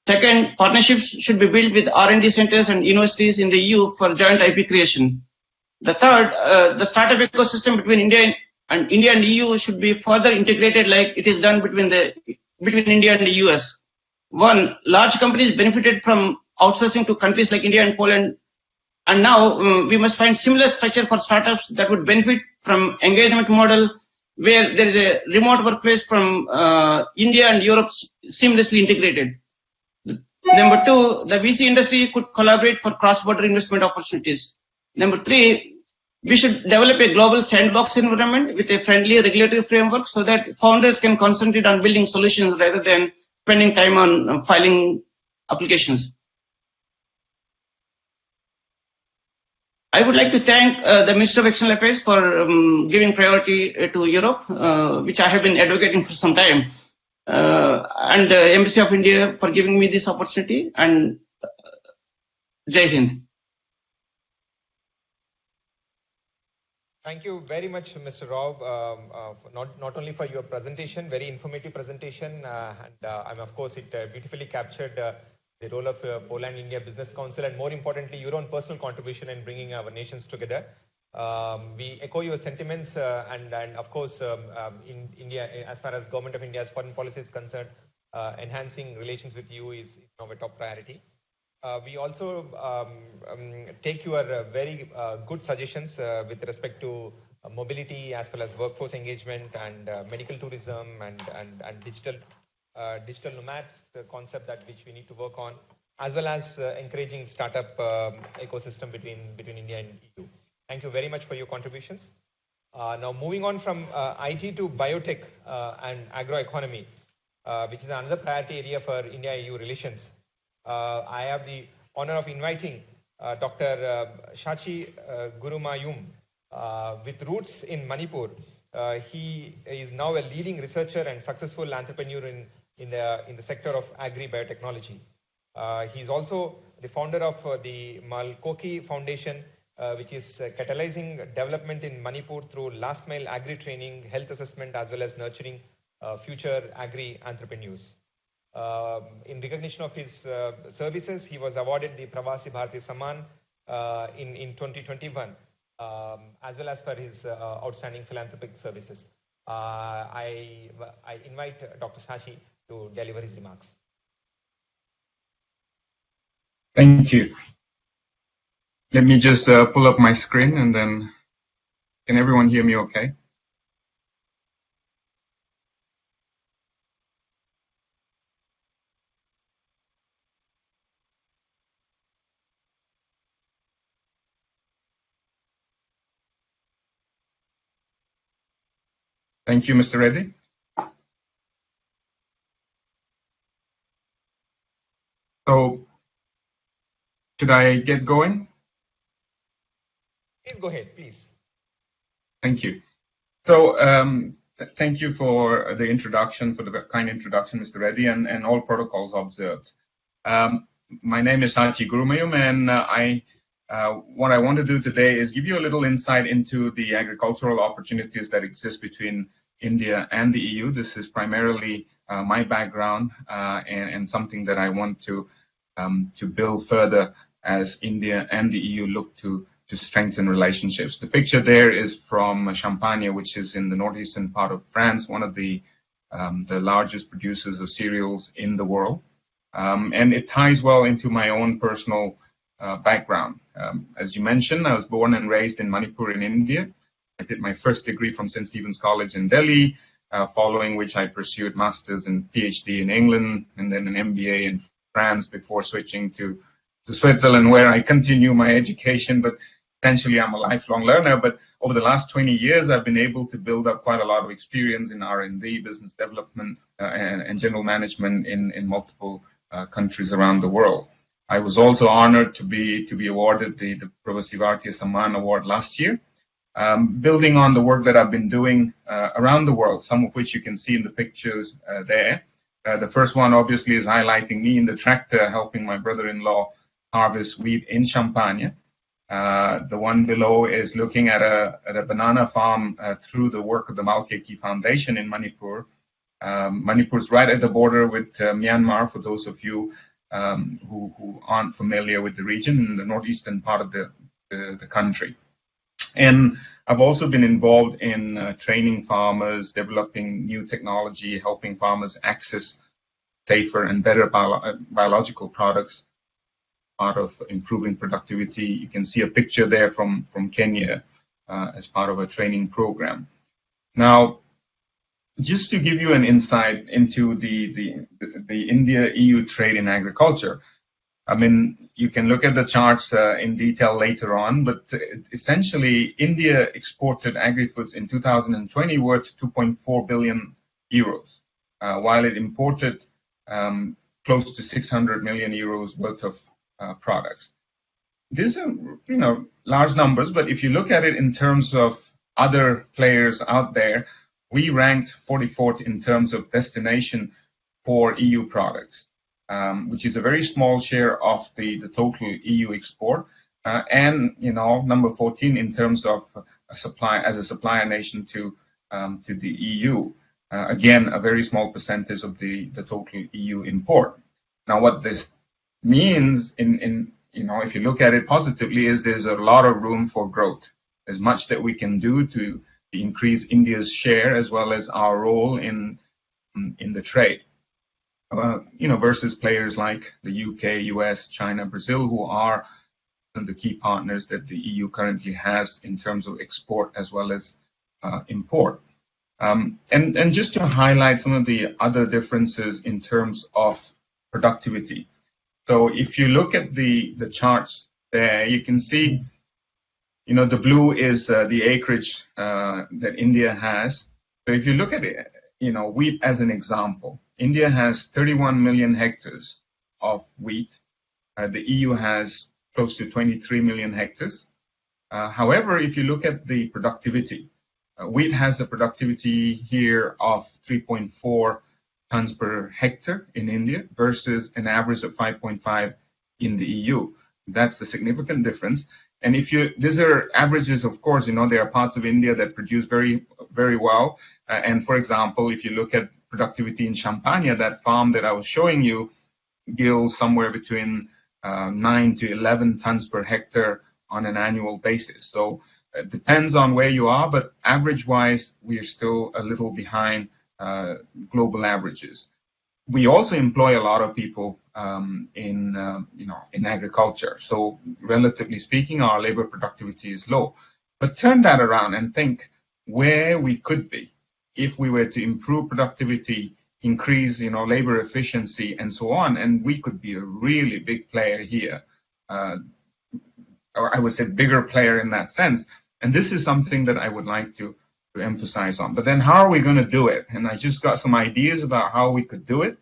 Second, partnerships should be built with R&D centers and universities in the EU for joint IP creation. The third, the startup ecosystem between India and EU should be further integrated like it is done between India and the US. 1, large companies benefited from outsourcing to countries like India and Poland. And now we must find similar structure for startups that would benefit from engagement model where there is a remote workplace from India and Europe seamlessly integrated. Number 2, the VC industry could collaborate for cross-border investment opportunities. Number 3, we should develop a global sandbox environment with a friendly regulatory framework so that founders can concentrate on building solutions rather than spending time on filing applications. I would like to thank the Minister of External Affairs for giving priority to Europe, which I have been advocating for some time, and the Embassy of India for giving me this opportunity, and Jai Hind. Thank you very much, Mr. Rao, not only for your presentation, very informative presentation, and of course it beautifully captured the role of Poland-India Business Council, and more importantly, your own personal contribution in bringing our nations together. We echo your sentiments, and of course, in India, as far as Government of India's foreign policy is concerned, enhancing relations with you is now a top priority. We also take your very good suggestions with respect to mobility as well as workforce engagement and medical tourism and digital nomads, the concept that which we need to work on, as well as encouraging startup ecosystem between India and EU. Thank you very much for your contributions. Now moving on from IT to biotech and agroeconomy, which is another priority area for India-EU relations. I have the honor of inviting Dr. Shachi Gurumayum, with roots in Manipur. He is now a leading researcher and successful entrepreneur in the sector of agri-biotechnology. He's also the founder of the Malkoki Foundation, which is catalyzing development in Manipur through last mile agri training, health assessment, as well as nurturing future agri entrepreneurs. In recognition of his services, he was awarded the Pravasi Bharatiya Samman in 2021, as well as for his outstanding philanthropic services. I invite Dr. Shachi to deliver his remarks. Thank you. Let me just pull up my screen, and then can everyone hear me okay? Thank you, Mr. Reddy. So, should I get going? Please go ahead, please. Thank you. So, thank you for the introduction, for the kind introduction, Mr. Reddy, and all protocols observed. My name is Shachi Gurumayum, and what I want to do today is give you a little insight into the agricultural opportunities that exist between India and the EU. This is primarily my background and something that I want to build further as India and the EU look to strengthen relationships. The picture there is from Champagne, which is in the northeastern part of France, one of the largest producers of cereals in the world. And it ties well into my own personal background. As you mentioned, I was born and raised in Manipur in India. I did my first degree from St. Stephen's College in Delhi, following which I pursued master's and PhD in England, and then an MBA in France before switching to Switzerland, where I continue my education. But essentially, I'm a lifelong learner. But over the last 20 years, I've been able to build up quite a lot of experience in R&D, business development, and general management in multiple countries around the world. I was also honored to be awarded the Pravasi Bharatiya Samman Award last year. Building on the work that I've been doing around the world, some of which you can see in the pictures there. The first one obviously is highlighting me in the tractor helping my brother-in-law harvest wheat in Champagne. The one below is looking at a banana farm through the work of the Malkoki Foundation in Manipur. Manipur's right at the border with Myanmar, for those of you who aren't familiar with the region, in the northeastern part of the country. And I've also been involved in training farmers, developing new technology, helping farmers access safer and better biological products, part of improving productivity. You can see a picture there from Kenya as part of a training program. Now, just to give you an insight into the India-EU trade in agriculture, I mean, you can look at the charts in detail later on, but essentially, India exported agri-foods in 2020 worth 2.4 billion euros, while it imported close to 600 million euros worth of products. These are, large numbers, but if you look at it in terms of other players out there, we ranked 44th in terms of destination for EU products. Which is a very small share of the total EU export, and number 14 in terms of a supplier nation to the EU. Again, a very small percentage of the total EU import. Now, what this means, if you look at it positively, is there's a lot of room for growth. There's much that we can do to increase India's share as well as our role in the trade. Versus players like the UK, US, China, Brazil, who are the key partners that the EU currently has in terms of export as well as import. And just to highlight some of the other differences in terms of productivity. So if you look at the charts there, you can see, the blue is the acreage that India has. So if you look at it, wheat as an example, India has 31 million hectares of wheat. The EU has close to 23 million hectares. However, if you look at the productivity, wheat has a productivity here of 3.4 tons per hectare in India versus an average of 5.5 in the EU. That's a significant difference. And these are averages, of course, there are parts of India that produce very, very well. And for example, if you look at productivity in Champagne, that farm that I was showing you yields somewhere between 9 to 11 tons per hectare on an annual basis. So it depends on where you are, but average-wise, we are still a little behind global averages. We also employ a lot of people in agriculture. So relatively speaking, our labor productivity is low. But turn that around and think where we could be if we were to improve productivity, increase labor efficiency, and so on, and we could be a really big player here, or I would say bigger player in that sense. And this is something that I would like to emphasize on. But then how are we going to do it? And I just got some ideas about how we could do it,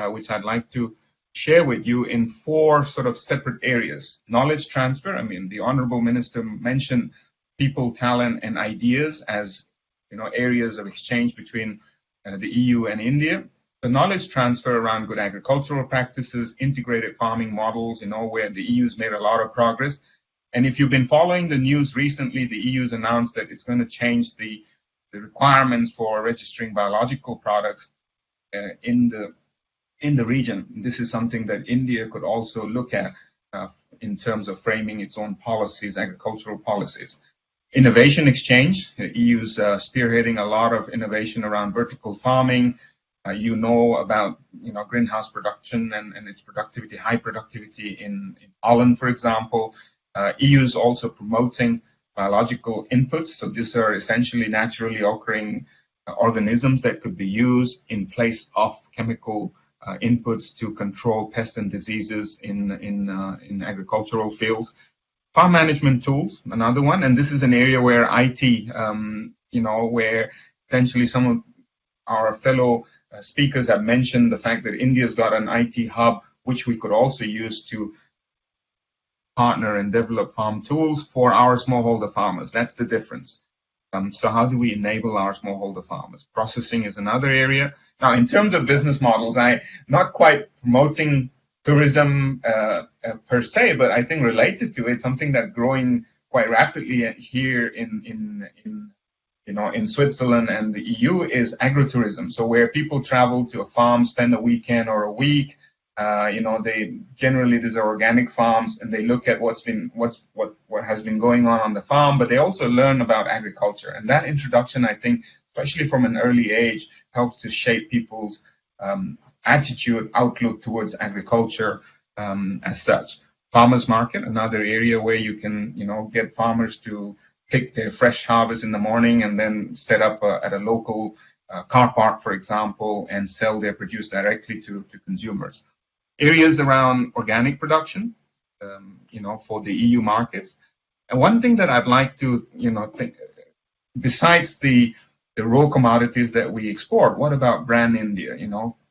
which I'd like to share with you in 4 sort of separate areas. Knowledge transfer. I mean, the Honorable Minister mentioned people, talent, and ideas as areas of exchange between the EU and India. The knowledge transfer around good agricultural practices, integrated farming models, where the EU's made a lot of progress. And if you've been following the news recently, the EU's announced that it's going to change the requirements for registering biological products in the region. This is something that India could also look at in terms of framing its own policies, agricultural policies. Innovation exchange. The EU's spearheading a lot of innovation around vertical farming. About greenhouse production and its productivity, high productivity in Holland, for example. EU is also promoting biological inputs. So these are essentially naturally occurring organisms that could be used in place of chemical inputs to control pests and diseases in agricultural fields. Farm management tools, another one, and this is an area where IT, where essentially some of our fellow speakers have mentioned the fact that India's got an IT hub, which we could also use to partner and develop farm tools for our smallholder farmers. That's the difference. So how do we enable our smallholder farmers? Processing is another area. Now, in terms of business models, I'm not quite promoting tourism per se, but I think related to it, something that's growing quite rapidly here in Switzerland and the EU is agritourism. So where people travel to a farm, spend a weekend or a week, they generally, these are organic farms, and they look at what has been going on the farm, but they also learn about agriculture. And that introduction, I think, especially from an early age, helps to shape people's attitude, outlook towards agriculture as such. Farmers market, another area where you can, get farmers to pick their fresh harvest in the morning and then set up at a local car park, for example, and sell their produce directly to consumers. Areas around organic production, for the EU markets. And one thing that I'd like to, think, besides the raw commodities that we export, what about brand India,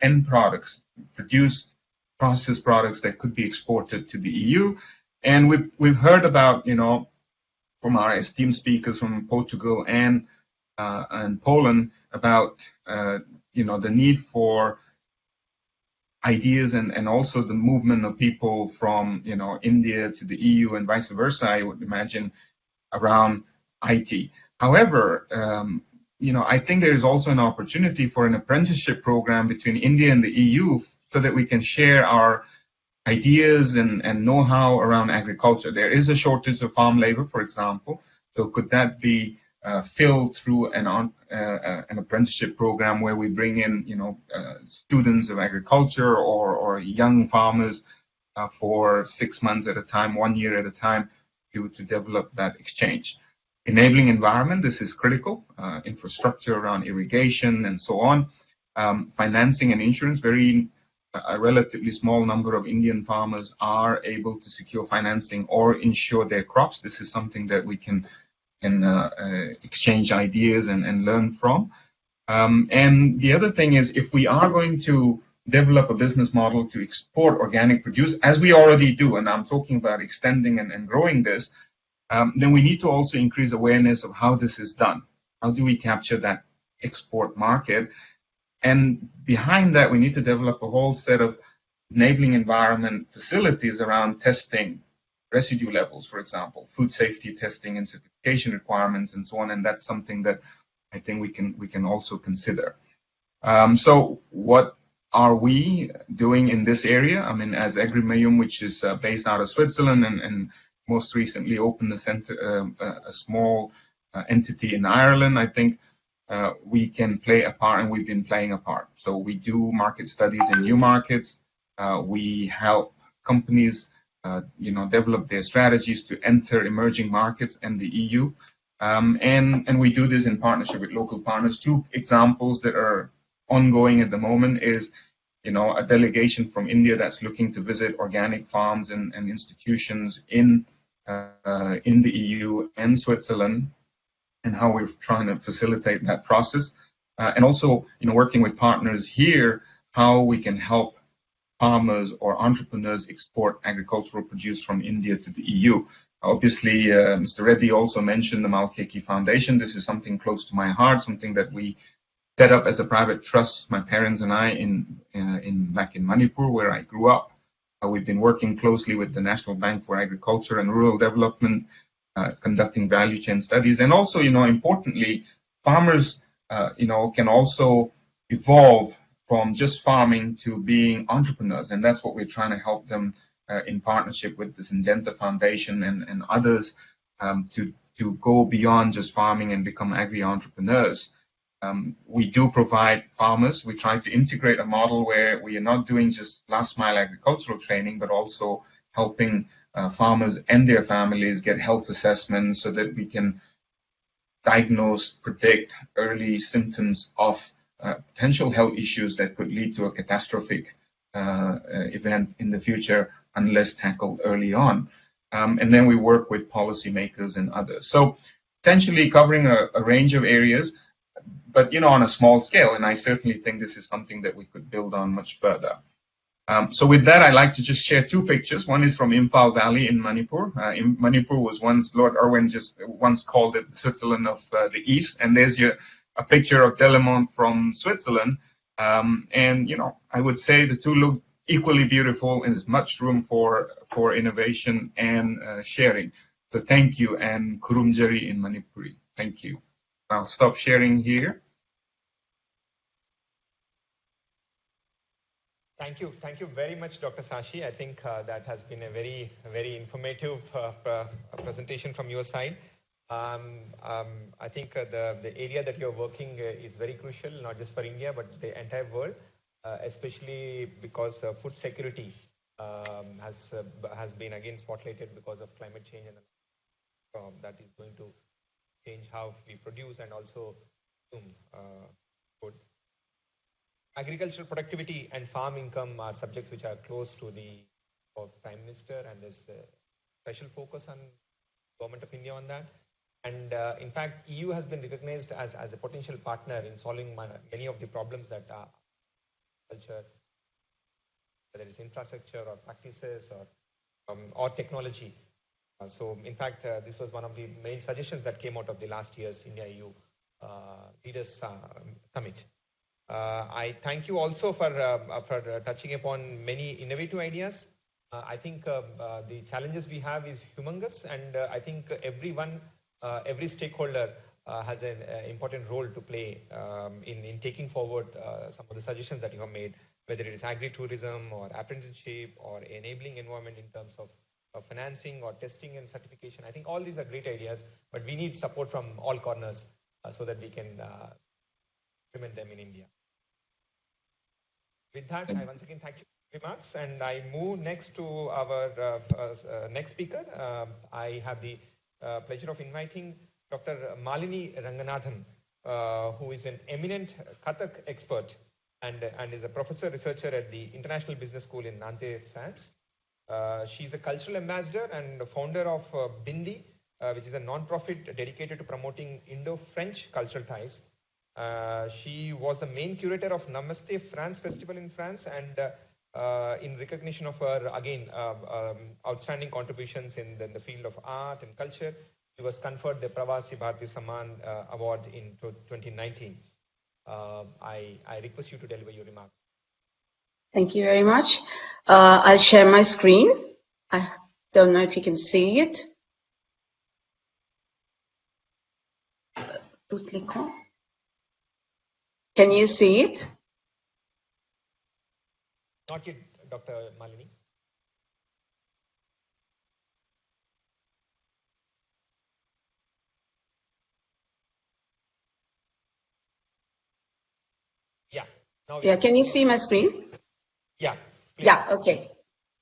end products, produced, processed products that could be exported to the EU? And we've heard about, from our esteemed speakers from Portugal and Poland about, the need for ideas and also the movement of people from, India to the EU and vice versa, I would imagine, around IT. However, I think there is also an opportunity for an apprenticeship program between India and the EU so that we can share our ideas and know-how around agriculture. There is a shortage of farm labor, for example. So could that be filled through an apprenticeship program where we bring in, students of agriculture or young farmers for 6 months at a time, 1 year at a time to develop that exchange. Enabling environment, this is critical. Infrastructure around irrigation and so on. Financing and insurance, a relatively small number of Indian farmers are able to secure financing or insure their crops. This is something that we can exchange ideas and learn from. And the other thing is, if we are going to develop a business model to export organic produce, as we already do, and I'm talking about extending and growing this, then we need to also increase awareness of how this is done. How do we capture that export market? And behind that, we need to develop a whole set of enabling environment facilities around testing residue levels, for example, food safety testing and certification requirements and so on. And that's something that I think we can also consider. So what are we doing in this area? I mean, as Agrimayum, which is based out of Switzerland and most recently opened a small entity in Ireland, I think we can play a part, and we've been playing a part. So we do market studies in new markets. We help companies, develop their strategies to enter emerging markets and the EU. And we do this in partnership with local partners. Two examples that are ongoing at the moment is, a delegation from India that's looking to visit organic farms and institutions in the EU and Switzerland, and how we're trying to facilitate that process. And also, working with partners here, how we can help farmers or entrepreneurs export agricultural produce from India to the EU. Obviously, Mr. Reddy also mentioned the Malkeki Foundation. This is something close to my heart, something that we set up as a private trust, my parents and I, back in Manipur, where I grew up. We've been working closely with the National Bank for Agriculture and Rural Development, conducting value chain studies. And also, importantly, farmers, can also evolve from just farming to being entrepreneurs. And that's what we're trying to help them in partnership with the Syngenta Foundation and others to go beyond just farming and become agri-entrepreneurs. We do provide farmers. We try to integrate a model where we are not doing just last mile agricultural training, but also helping farmers and their families get health assessments so that we can diagnose, predict early symptoms of potential health issues that could lead to a catastrophic event in the future unless tackled early on. And then we work with policymakers and others. So essentially covering a range of areas, but on a small scale. And I certainly think this is something that we could build on much further. So with that, I'd like to just share two pictures. One is from Imphal Valley in Manipur. Manipur was once, Lord Irwin once called it the Switzerland of the East. And there's a picture of Delemont from Switzerland. And, I would say the two look equally beautiful, and there's much room for innovation and sharing. So thank you, and Kurumjari in Manipuri. Thank you. I'll stop sharing here. Thank you very much, Dr. Sashi. I think that has been a very, very informative presentation from your side. I think the area that you're working is very crucial, not just for India, but the entire world, especially because food security has been again spotlighted because of climate change, and that is going to change how we produce and also consume food. Agricultural productivity and farm income are subjects which are close to the Prime Minister, and there's a special focus on Government of India on that. And in fact, EU has been recognized as a potential partner in solving many of the problems that are culture, whether it's infrastructure or practices or technology. So in fact, this was one of the main suggestions that came out of the last year's India-EU Leaders Summit. I thank you also for touching upon many innovative ideas. I think the challenges we have is humongous, and I think every stakeholder has an important role to play in taking forward some of the suggestions that you have made, whether it is agri-tourism or apprenticeship or enabling environment in terms of financing or testing and certification. I think all these are great ideas, but we need support from all corners so that we can implement them in India. With that, I once again thank you for your remarks, and I move next to our next speaker. I have the pleasure of inviting Dr. Malini Ranganathan, who is an eminent Kathak expert and is a professor researcher at the International Business School in Nantes, France. She's a cultural ambassador and founder of Bindi, which is a non-profit dedicated to promoting Indo-French cultural ties. She was the main curator of Namaste France Festival in France, and in recognition of her, again, outstanding contributions in the field of art and culture, she was conferred the Pravasi Bharatiya Award in 2019. I request you to deliver your remarks. Thank you very much. I'll share my screen. I don't know if you can see it. Can you see it? Not yet, Dr. Malini. Yeah. Now yeah. Can you see my screen? Yeah. Please. Yeah. Okay.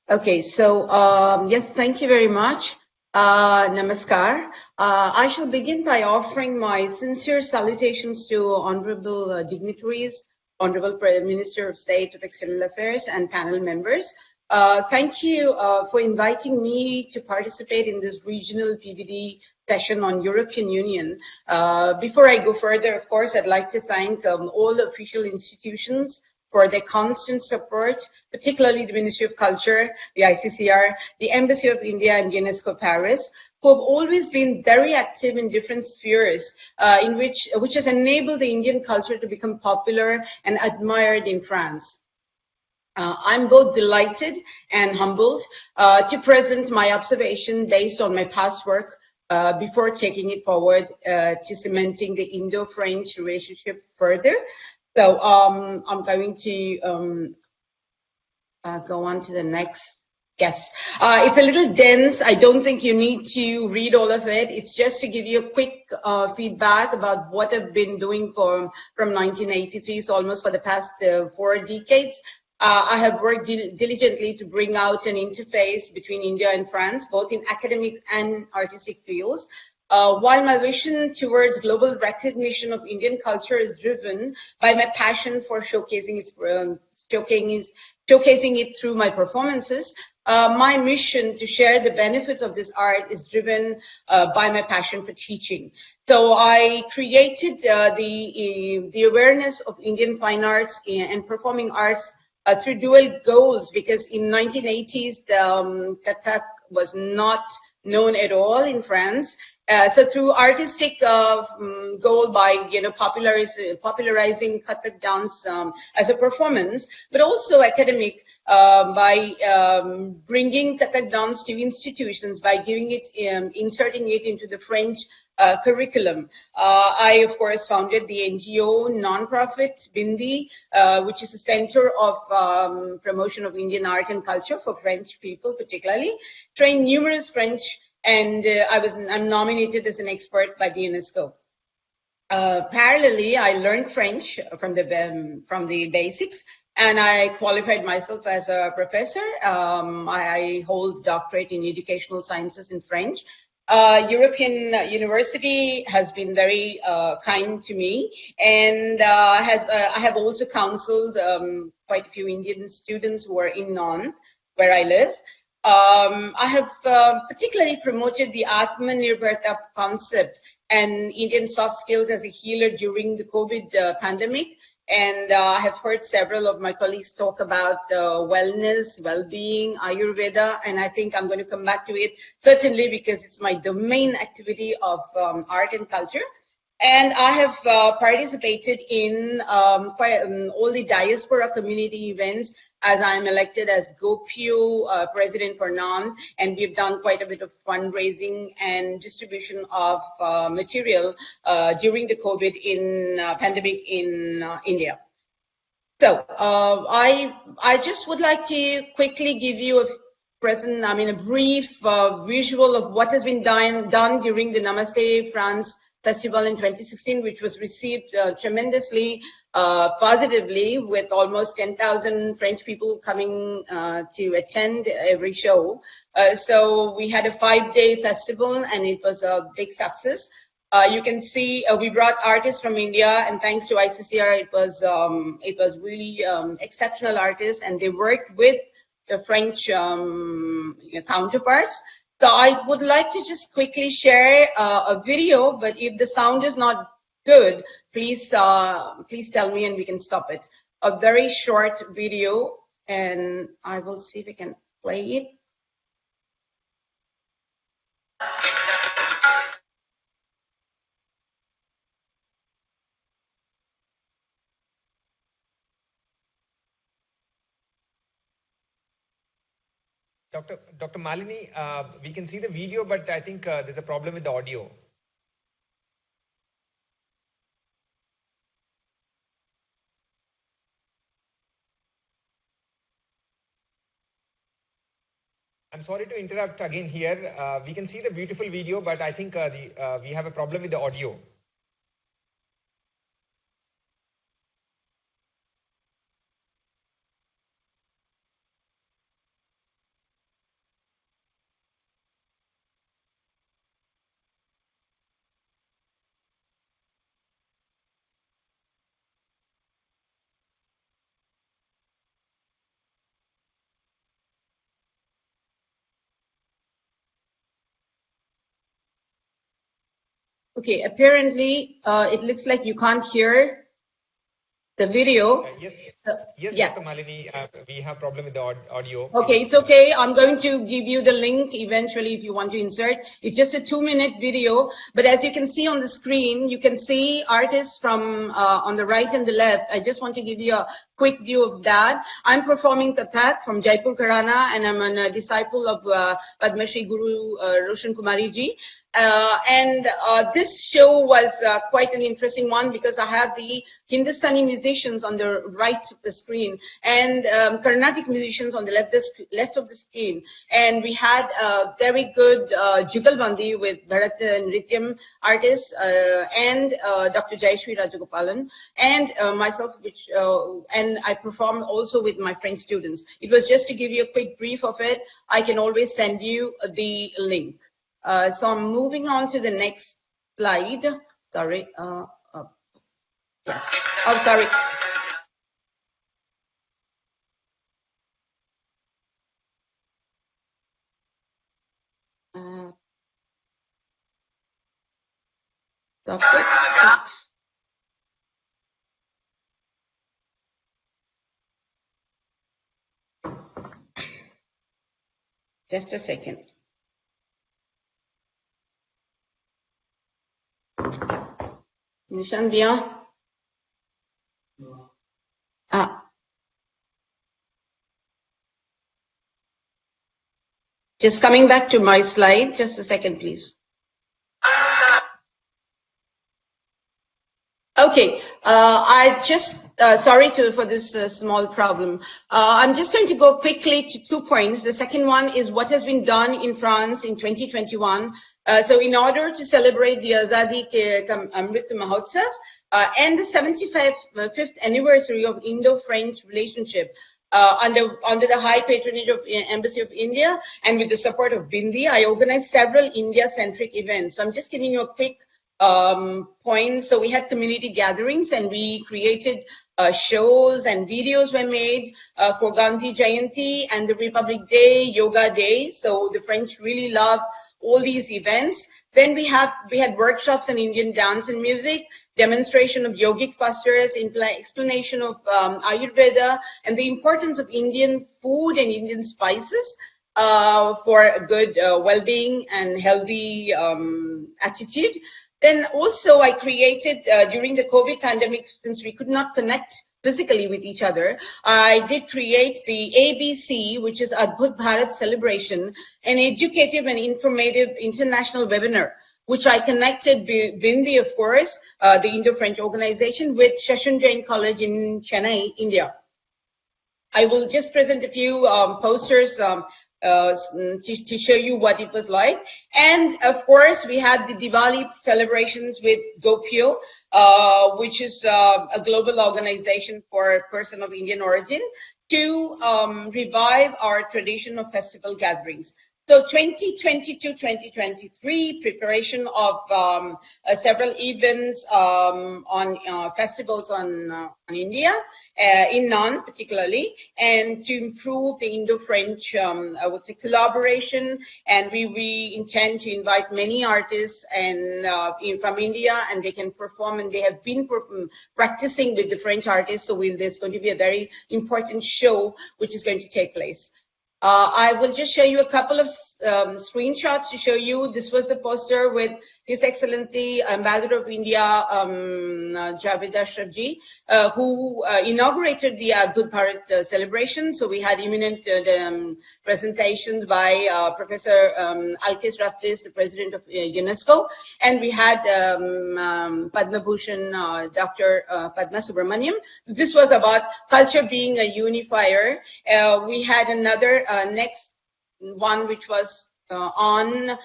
Okay. So yes, thank you very much. Namaskar. I shall begin by offering my sincere salutations to honorable dignitaries, Honorable Prime Minister of State of External Affairs and panel members. Thank you for inviting me to participate in this regional PVD session on European Union. Before I go further, of course, I'd like to thank all the official institutions for their constant support, particularly the Ministry of Culture, the ICCR, the Embassy of India and UNESCO Paris, who have always been very active in different spheres, which has enabled the Indian culture to become popular and admired in France. I'm both delighted and humbled to present my observation based on my past work before taking it forward to cementing the Indo-French relationship further. So I'm going to go on to the next. Yes, it's a little dense. I don't think you need to read all of it. It's just to give you a quick feedback about what I've been doing from 1983, so almost for the past 4 decades. I have worked diligently to bring out an interface between India and France, both in academic and artistic fields. While my vision towards global recognition of Indian culture is driven by my passion for showcasing it through my performances, my mission to share the benefits of this art is driven by my passion for teaching. So I created the awareness of Indian fine arts and performing arts through dual goals, because in 1980s, the Kathak was not known at all in France. So through artistic goal by popularizing Kathak dance as a performance, but also academic by bringing Kathak dance to institutions by giving it, inserting it into the French curriculum. I, of course, founded the NGO non-profit Bindi, which is a center of promotion of Indian art and culture for French people, particularly. Trained numerous French, and I'm nominated as an expert by the UNESCO. Parallelly, I learned French from the basics, and I qualified myself as a professor. I hold doctorate in educational sciences in French. European University has been very kind to me, and I have also counseled quite a few Indian students who are in Nantes, where I live. I have particularly promoted the Atmanirbharta concept and Indian soft skills as a healer during the COVID pandemic. And I have heard several of my colleagues talk about wellness, well-being, Ayurveda, and I think I'm going to come back to it, certainly because it's my domain activity of art and culture. And I have participated in all the diaspora community events, as I'm elected as GoPU president for Nantes, and we've done quite a bit of fundraising and distribution of material during the COVID pandemic in India. So I just would like to quickly give you a brief visual of what has been done during the Namaste France Festival in 2016, which was received tremendously positively, with almost 10,000 French people coming to attend every show. So we had a 5-day festival, and it was a big success. You can see we brought artists from India, and thanks to ICCR, it was really exceptional artists, and they worked with the French counterparts. So I would like to just quickly share a video, but if the sound is not good, please tell me and we can stop it. A very short video, and I will see if I can play it. Dr. Malini, we can see the video, but I think there's a problem with the audio. I'm sorry to interrupt again here. We can see the beautiful video, but I think we have a problem with the audio. Okay, apparently it looks like you can't hear the video. Yes, yeah. Dr. Malini, we have problem with the audio. Okay, it's okay. I'm going to give you the link eventually if you want to insert. It's just a 2-minute video, but as you can see on the screen, you can see artists from on the right and the left. I just want to give you a quick view of that. I'm performing Kathak from Jaipur Gharana, and I'm a disciple of Padma Shri Guru Roshan Kumari ji. This show was quite an interesting one because I have the Hindustani musicians on the right of the screen and Carnatic musicians on the left of the screen. And we had a very good Jugalbandi with Bharatiya and Nrityam artists and Dr. Jayashree Rajagopalan and myself, and I performed also with my French students. It was just to give you a quick brief of it. I can always send you the link. So I'm moving on to the next slide. Sorry. Yes. Oh, sorry. Just a second. Nishan bien? Ah. Just coming back to my slide. Just a second, please. Okay, I just, sorry for this small problem. I'm just going to go quickly to 2 points. The second one is what has been done in France in 2021. So in order to celebrate the Azadi Ke Amrit Mahotsav and the 75th anniversary of Indo-French relationship, under the high patronage of Embassy of India and with the support of Bindi, I organized several India-centric events. So I'm just giving you a quick points. So we had community gatherings and we created shows and videos were made for Gandhi Jayanti and the Republic Day, Yoga Day. So the French really love all these events. Then we had workshops on Indian dance and music, demonstration of yogic postures, explanation of Ayurveda and the importance of Indian food and Indian spices for a good well-being and healthy attitude. Then also I created, during the COVID pandemic, since we could not connect physically with each other, I did create the ABC, which is Adbhut Bharat Celebration, an educative and informative international webinar, which I connected Bindi, of course, the Indo-French organization, with Shashun Jain College in Chennai, India. I will just present a few posters to show you what it was like. And of course, we had the Diwali celebrations with Gopio, which is a global organization for a person of Indian origin, to revive our tradition of festival gatherings. So 2022-2023, preparation of several events on festivals on India, in NAN particularly, and to improve the Indo-French, I would say, collaboration. And we intend to invite many artists and from India, and they can perform, and they have been practicing with the French artists. So there's going to be a very important show which is going to take place. I will just show you a couple of screenshots to show you. This was the poster with His Excellency Ambassador of India, Javed Ashrafji, who inaugurated the Abdul Bharat celebration. So we had eminent presentations by Professor Alkes Raftis, the President of UNESCO, and we had Padma Bhushan, Dr. Padma Subramaniam. This was about culture being a unifier. We had another next one, which was on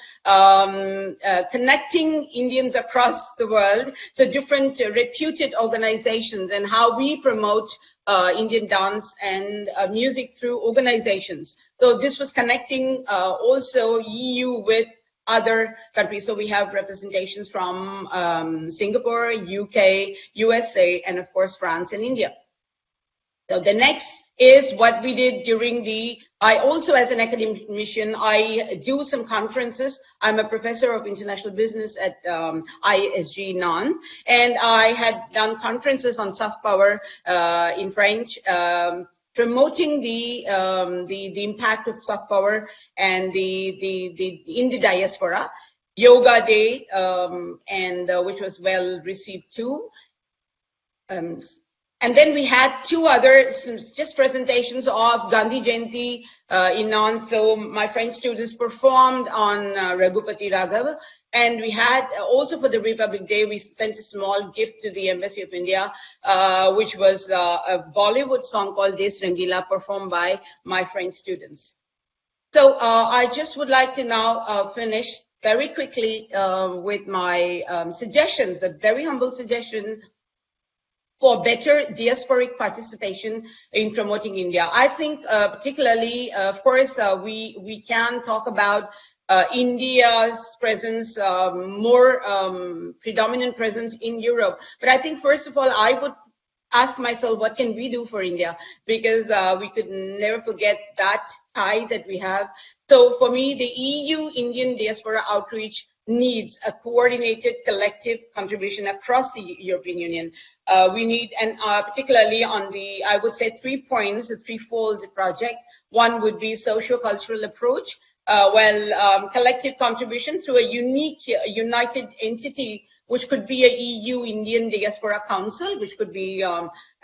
connecting Indians across the world, so different reputed organizations and how we promote Indian dance and music through organizations. So this was connecting also EU with other countries. So we have representations from Singapore, UK, USA, and of course France and India. So the next is what we did during I also, as an academician, I do some conferences. I'm a professor of international business at ISG NAN, and I had done conferences on soft power in French, promoting the impact of soft power and in the diaspora. Yoga Day, and which was well received too. And then we had two other just presentations of Gandhi Jayanti in NAN. So my French students performed on Raghupati Raghav. And we had also for the Republic Day, we sent a small gift to the Embassy of India, which was a Bollywood song called Des Rangila, performed by my French students. So I just would like to now finish very quickly with my suggestions, a very humble suggestion for better diasporic participation in promoting India. I think particularly, of course, we can talk about India's presence, more predominant presence in Europe. But I think, first of all, I would ask myself, what can we do for India? Because we could never forget that tie that we have. So for me, the EU-Indian diaspora outreach needs a coordinated collective contribution across the European Union. We need, and particularly on the, I would say 3 points, a threefold project. One would be socio-cultural approach, collective contribution through a unique, united entity, which could be a EU-Indian Diaspora Council, which could be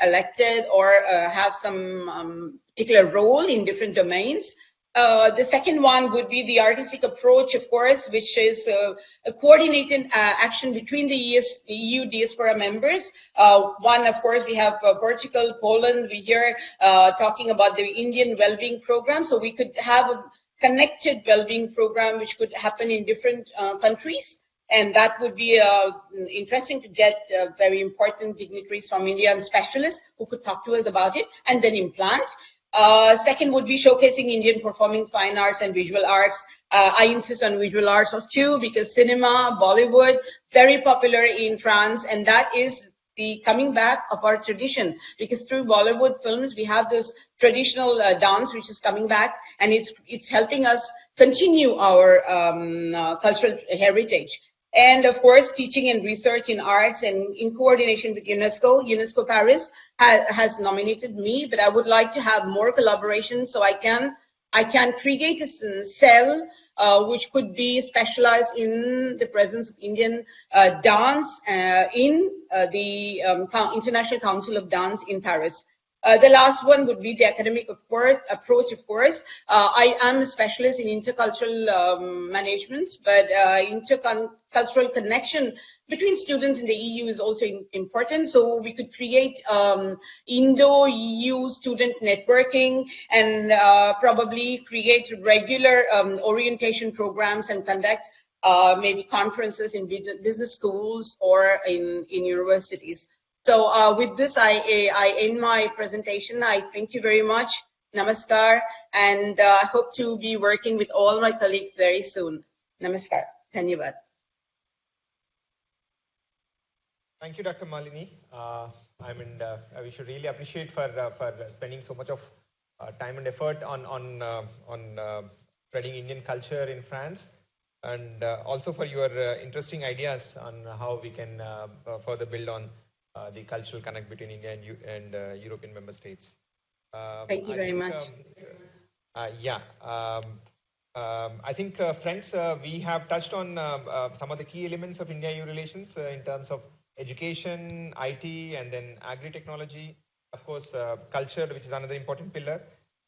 elected or have some particular role in different domains. The second one would be the artistic approach, of course, which is a coordinated action between the EU diaspora members. One, of course, we have Portugal, Poland. We hear talking about the Indian well-being program. So we could have a connected well-being program which could happen in different countries. And that would be interesting to get very important dignitaries from India and specialists who could talk to us about it and then implant. Second would be showcasing Indian performing fine arts and visual arts. I insist on visual arts too, because cinema, Bollywood, very popular in France, and that is the coming back of our tradition, because through Bollywood films we have this traditional dance which is coming back, and it's helping us continue our cultural heritage. And of course, teaching and research in arts and in coordination with UNESCO. UNESCO Paris has nominated me, but I would like to have more collaboration so I can create a cell which could be specialized in the presence of Indian dance in the International Council of Dance in Paris. The last one would be the academic approach, of course. I am a specialist in intercultural management, but intercultural connection between students in the EU is also important. So we could create Indo-EU student networking and probably create regular orientation programs and conduct maybe conferences in business schools or in universities. So with this, I end my presentation. I thank you very much Namaskar, and I hope to be working with all my colleagues very soon. Namaskar. Dhanyavad. Thank you, Dr. Malini. We should really appreciate for spending so much of time and effort on spreading Indian culture in France, and also for your interesting ideas on how we can further build on the cultural connect between India and European member states. Thank you very much. I think, friends, we have touched on some of the key elements of India-EU relations in terms of education, IT, and then agri-technology. Of course, culture, which is another important pillar.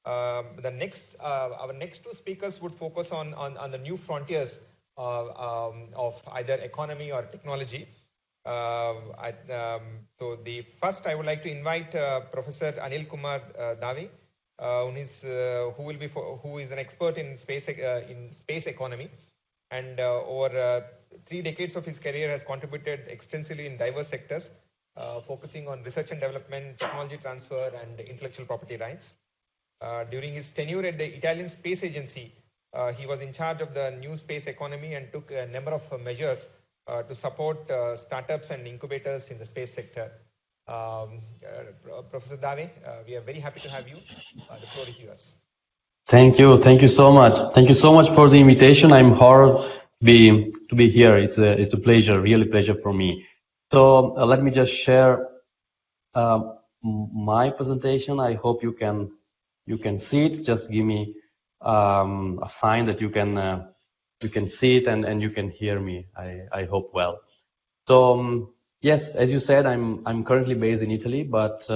Our next two speakers would focus on the new frontiers of either economy or technology. So the first, I would like to invite Professor Anil Kumar Dave, who is an expert in space economy, and over 3 decades of his career has contributed extensively in diverse sectors, focusing on research and development, technology transfer, and intellectual property rights. During his tenure at the Italian Space Agency, he was in charge of the new space economy and took a number of measures to support startups and incubators in the space sector. Professor Dave, we are very happy to have you. The floor is yours. Thank you so much. Thank you so much for the invitation. I'm honored to be here. It's a pleasure, really pleasure for me. So let me just share my presentation. I hope you can see it. Just give me a sign that you can see it and you can hear me. I hope well. So yes, as you said, I'm currently based in Italy, but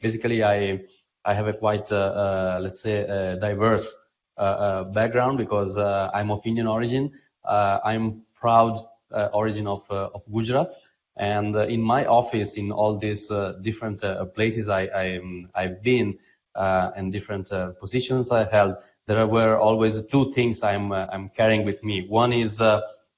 basically I have a quite let's say diverse background, because I'm of Indian origin. I'm proud origin of Gujarat, and in my office, in all these different places I've been and different positions I held, there were always 2 things I'm carrying with me. One is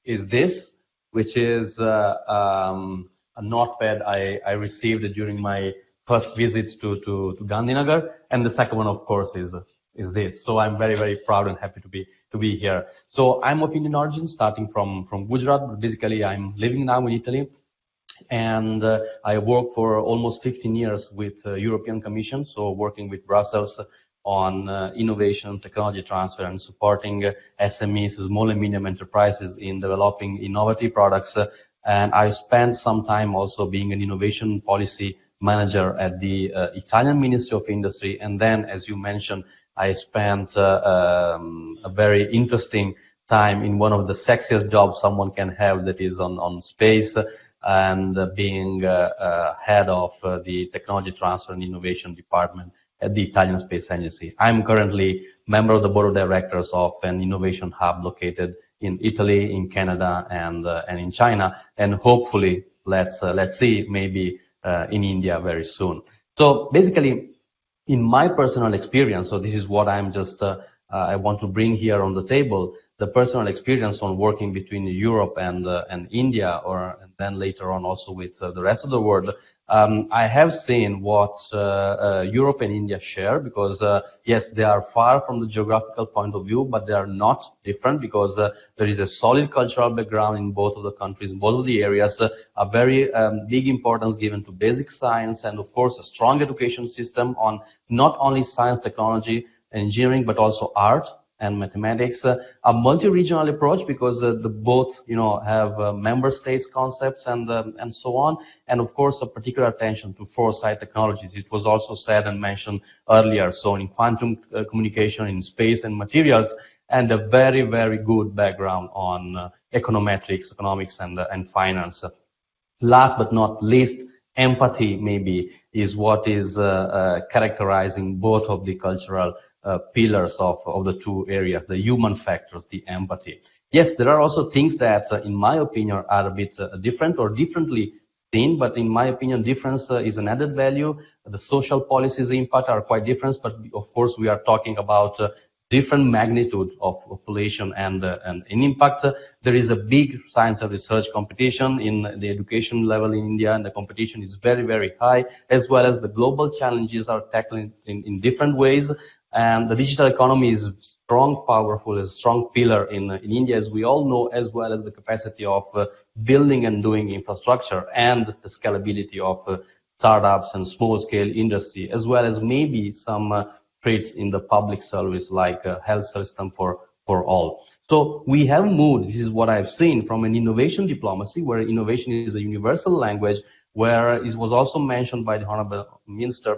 this, which is a notepad I received during my first visit to Gandhinagar, and the second one, of course, is this. So I'm very, very proud and happy to be here. So I'm of Indian origin, starting from Gujarat, but basically I'm living now in Italy, and I worked for almost 15 years with European Commission, so working with Brussels on innovation, technology transfer, and supporting SMEs, small and medium enterprises, in developing innovative products. And I spent some time also being an innovation policy manager at the Italian Ministry of Industry. And then, as you mentioned, I spent a very interesting time in one of the sexiest jobs someone can have, that is on space, and being head of the technology transfer and innovation department at the Italian Space Agency. I'm currently member of the board of directors of an innovation hub located in Italy, in Canada, and in China, and hopefully let's see, maybe in India very soon. So basically, in my personal experience, so this is what I'm just I want to bring here on the table, the personal experience on working between Europe and India, and then later on also with the rest of the world. I have seen what Europe and India share, because yes, they are far from the geographical point of view, but they are not different, because there is a solid cultural background in both of the countries, in both of the areas, a very big importance given to basic science, and of course a strong education system on not only science, technology, engineering, but also art and mathematics, a multi-regional approach, because the both have member states concepts and so on, and of course a particular attention to foresight technologies. It was also said and mentioned earlier, so in quantum communication, in space and materials, and a very, very good background on econometrics, economics, and finance. Last but not least, empathy maybe is what is characterizing both of the cultural pillars of the 2 areas, the human factors, the empathy. Yes, there are also things that, in my opinion, are a bit different or differently seen, but in my opinion, difference is an added value. The social policies impact are quite different, but of course, we are talking about different magnitude of population and impact. There is a big science and research competition in the education level in India, and the competition is very, very high, as well as the global challenges are tackled in different ways. And the digital economy is strong, powerful, a strong pillar in India, as we all know, as well as the capacity of building and doing infrastructure and the scalability of startups and small-scale industry, as well as maybe some traits in the public service like health system for all. So we have moved, this is what I've seen, from an innovation diplomacy, where innovation is a universal language, where it was also mentioned by the Honorable Minister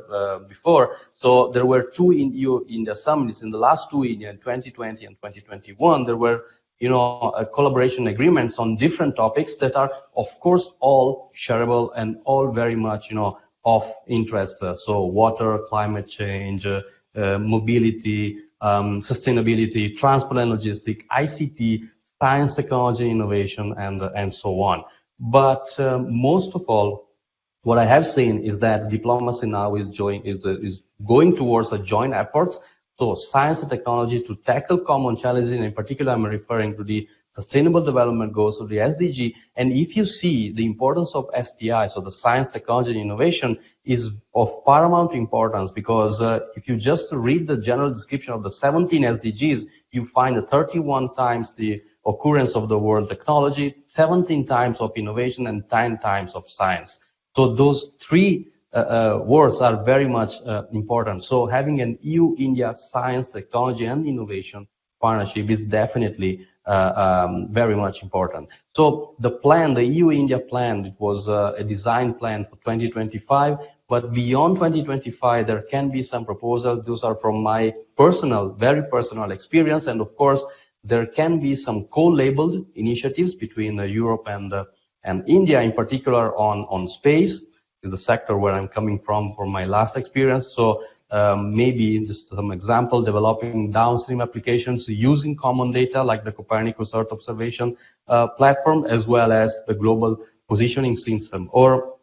before. So there were two EU-India summits. In the last two, in 2020 and 2021, there were collaboration agreements on different topics that are, of course, all shareable and all very much, of interest. So water, climate change, mobility, sustainability, transport and logistics, ICT, science, technology, innovation, and so on. But most of all, what I have seen is that diplomacy now is going towards a joint efforts. So science and technology to tackle common challenges, and in particular, I'm referring to the Sustainable Development Goals, so the SDG. And if you see the importance of STI, so the science, technology, and innovation is of paramount importance, because if you just read the general description of the 17 SDGs, you find 31 times the occurrence of the word technology, 17 times of innovation, and 10 times of science. So those three words are very much important. So having an EU-India science, technology, and innovation partnership is definitely very much important. So the plan, the EU-India plan, it was a design plan for 2025, but beyond 2025, there can be some proposals. Those are from my very personal experience. And of course, there can be some co-labeled initiatives between Europe and India, in particular on space, is the sector where I'm coming from my last experience. So maybe just some example, developing downstream applications using common data like the Copernicus Earth Observation platform, as well as the global positioning system, or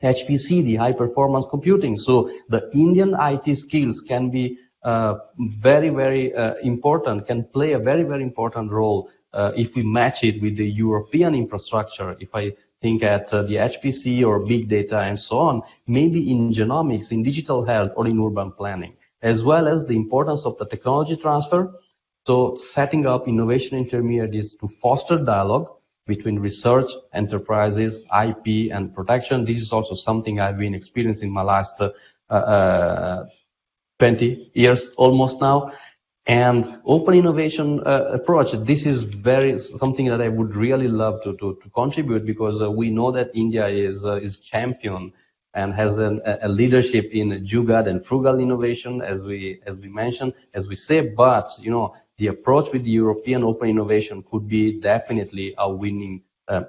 HPC, the high performance computing. So the Indian IT skills can be very, very important, can play a very, very important role if we match it with the European infrastructure. If I think at the HPC or big data and so on, maybe in genomics, in digital health, or in urban planning, as well as the importance of the technology transfer. So setting up innovation intermediaries to foster dialogue between research, enterprises, IP, and protection. This is also something I've been experiencing in my last 20 years almost now. And open innovation approach, this is something that I would really love to contribute, because we know that India is champion and has a leadership in jugaad and frugal innovation, as we mentioned, as we say. But the approach with the European open innovation could be definitely a winning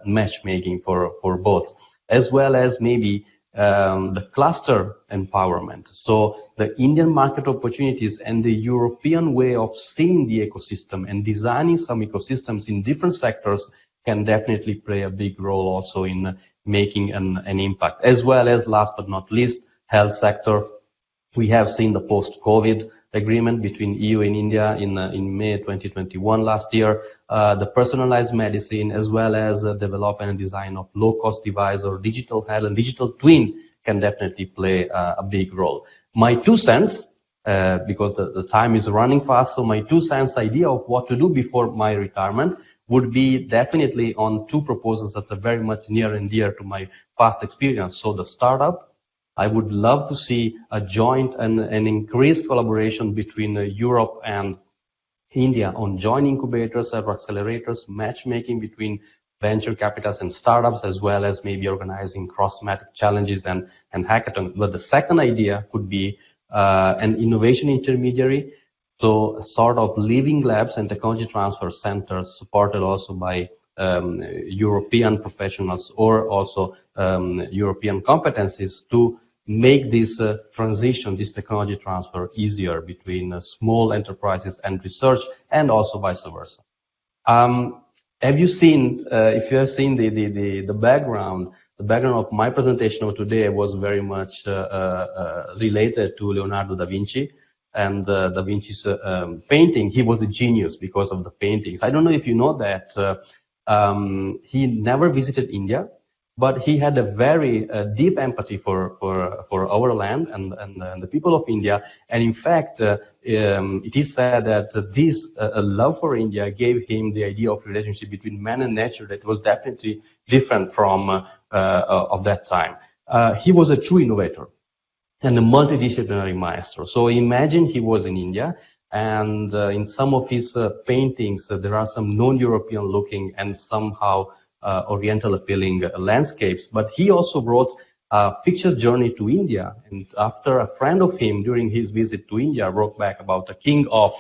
matchmaking for both, as well as maybe the cluster empowerment. So the Indian market opportunities and the European way of seeing the ecosystem and designing some ecosystems in different sectors can definitely play a big role also in making an impact, as well as, last but not least, health sector. We have seen the post-COVID agreement between EU and India in May 2021 last year, the personalized medicine, as well as development and design of low-cost device or digital health and digital twin can definitely play a big role. My 2 cents, because the time is running fast, so my 2 cents idea of what to do before my retirement would be definitely on 2 proposals that are very much near and dear to my past experience. So the startup, I would love to see a joint and an increased collaboration between Europe and India on joint incubators or accelerators, matchmaking between venture capitals and startups, as well as maybe organizing cross-thematic challenges and hackathon. But the second idea could be an innovation intermediary, so a sort of living labs and technology transfer centers supported also by European professionals or also European competencies to make this transition, this technology transfer easier between small enterprises and research, and also vice versa. Have you seen, if you have seen the background of my presentation of today was very much related to Leonardo da Vinci and da Vinci's painting. He was a genius because of the paintings. I don't know if you know that he never visited India. but he had a very deep empathy for our land and the people of India. And in fact, it is said that this love for India gave him the idea of relationship between man and nature that was definitely different from of that time. He was a true innovator and a multidisciplinary maestro. So imagine he was in India, and in some of his paintings, there are some non-European looking and somehow Oriental appealing landscapes. But he also wrote a fictitious journey to India. And after a friend of him during his visit to India wrote back about the king of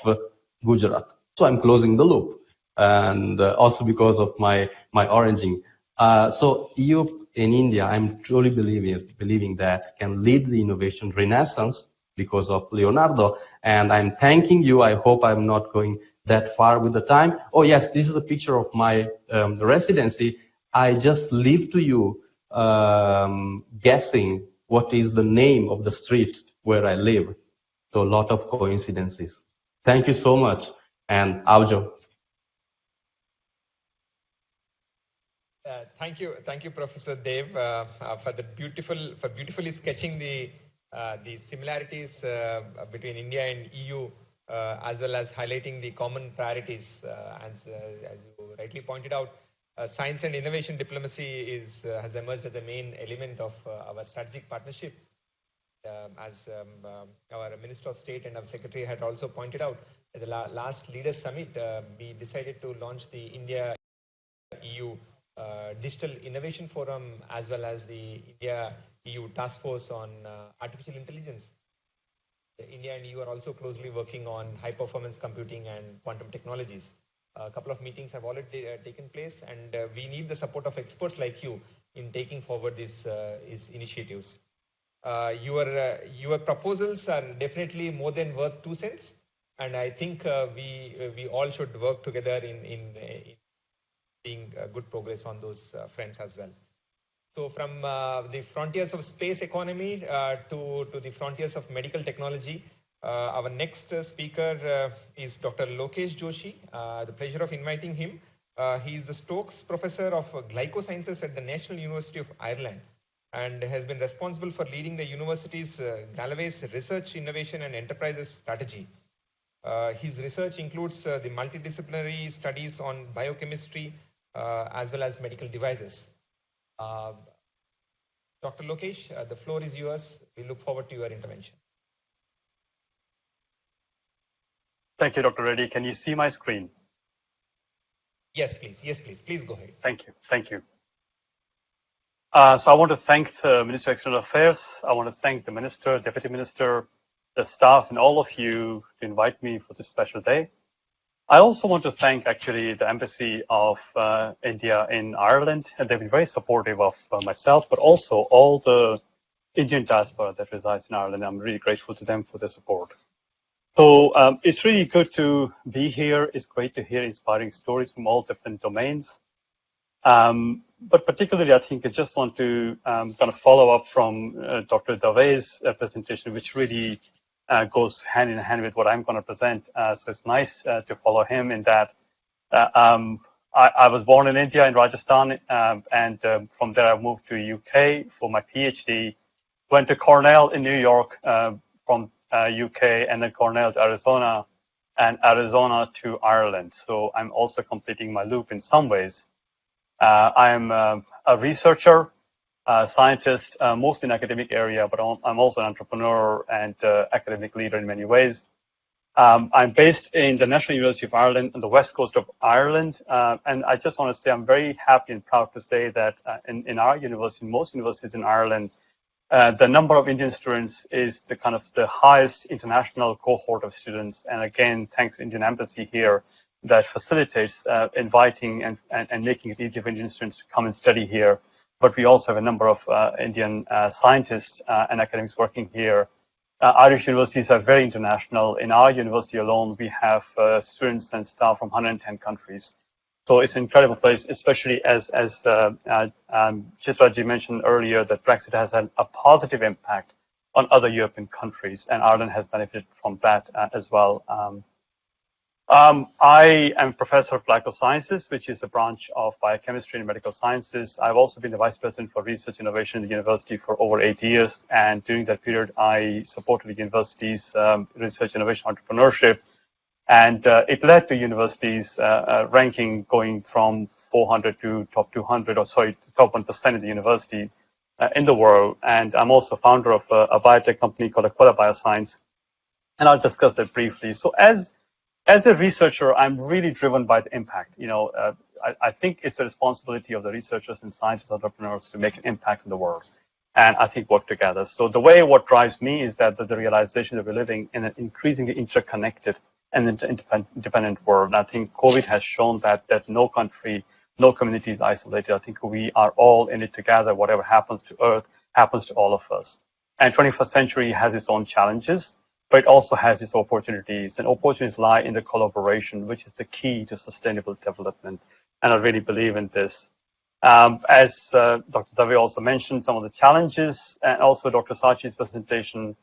Gujarat. So I'm closing the loop. And also because of my origin. So you in India, I'm truly believing that can lead the innovation renaissance because of Leonardo. And I'm thanking you. I hope I'm not going that far with the time. Oh yes, this is a picture of my residency. I just leave to you guessing what is the name of the street where I live. So a lot of coincidences. Thank you so much, and aujo. Thank you, Professor Dev, for beautifully sketching the similarities between India and EU, as well as highlighting the common priorities. As you rightly pointed out, science and innovation diplomacy has emerged as a main element of our strategic partnership. As our Minister of State and our Secretary had also pointed out, at the last Leaders Summit, we decided to launch the India-EU Digital Innovation Forum, as well as the India-EU Task Force on Artificial Intelligence. India and EU are also closely working on high-performance computing and quantum technologies. A couple of meetings have already taken place, and we need the support of experts like you in taking forward these initiatives. Your proposals are definitely more than worth 2 cents, and I think we all should work together in seeing good progress on those fronts as well. So from the frontiers of space economy to the frontiers of medical technology, our next speaker is Dr. Lokesh Joshi. The pleasure of inviting him. He is the Stokes Professor of Glycosciences at the National University of Ireland and has been responsible for leading the university's Galway's Research, Innovation and Enterprises strategy. His research includes the multidisciplinary studies on biochemistry as well as medical devices. Dr. Lokesh, the floor is yours. We look forward to your intervention. Thank you, Dr. Reddy. Can you see my screen? Yes, please. Yes, please. Please go ahead. Thank you. Thank you. So I want to thank the Minister of External Affairs. I want to thank the Minister, Deputy Minister, the staff, and all of you to invite me for this special day. I also want to thank actually the Embassy of India in Ireland, and they've been very supportive of myself, but also all the Indian diaspora that resides in Ireland. I'm really grateful to them for their support. So it's really good to be here. It's great to hear inspiring stories from all different domains. But particularly, I think I just want to kind of follow up from Dr. Dave's presentation, which really goes hand in hand with what I'm going to present. So it's nice to follow him in that I was born in India, in Rajasthan, and from there I moved to UK for my PhD, went to Cornell in New York from UK, and then Cornell to Arizona, and Arizona to Ireland. So I'm also completing my loop in some ways. I'm a researcher, scientist, mostly in academic area, but I'm also an entrepreneur and academic leader in many ways. I'm based in the National University of Ireland on the west coast of Ireland, and I just want to say I'm very happy and proud to say that in our university, most universities in Ireland, the number of Indian students is the kind of the highest international cohort of students, and again, thanks to Indian Embassy here that facilitates inviting and making it easier for Indian students to come and study here. But we also have a number of Indian scientists and academics working here. Irish universities are very international. In our university alone, we have students and staff from 110 countries. So it's an incredible place, especially as Chitraji mentioned earlier, that Brexit has had a positive impact on other European countries, and Ireland has benefited from that as well. I am professor of clinical sciences, which is a branch of biochemistry and medical sciences. I've also been the vice president for research innovation in the university for over 8 years. And during that period, I supported the university's research innovation entrepreneurship. And it led to universities ranking going from 400 to top 200, or sorry, top 1% of the university in the world. And I'm also founder of a biotech company called Aquila Bioscience. And I'll discuss that briefly. So as a researcher, I'm really driven by the impact. I think it's the responsibility of the researchers and scientists, entrepreneurs to make an impact in the world, and I think work together. So what drives me is that the realization that we're living in an increasingly interconnected and independent world. And I think COVID has shown that no country, no community is isolated. I think we are all in it together. Whatever happens to Earth happens to all of us. And 21st century has its own challenges, but it also has its opportunities, and opportunities lie in the collaboration, which is the key to sustainable development. And I really believe in this. As Dr. Dave also mentioned, some of the challenges, and also Dr. Sachi's presentation,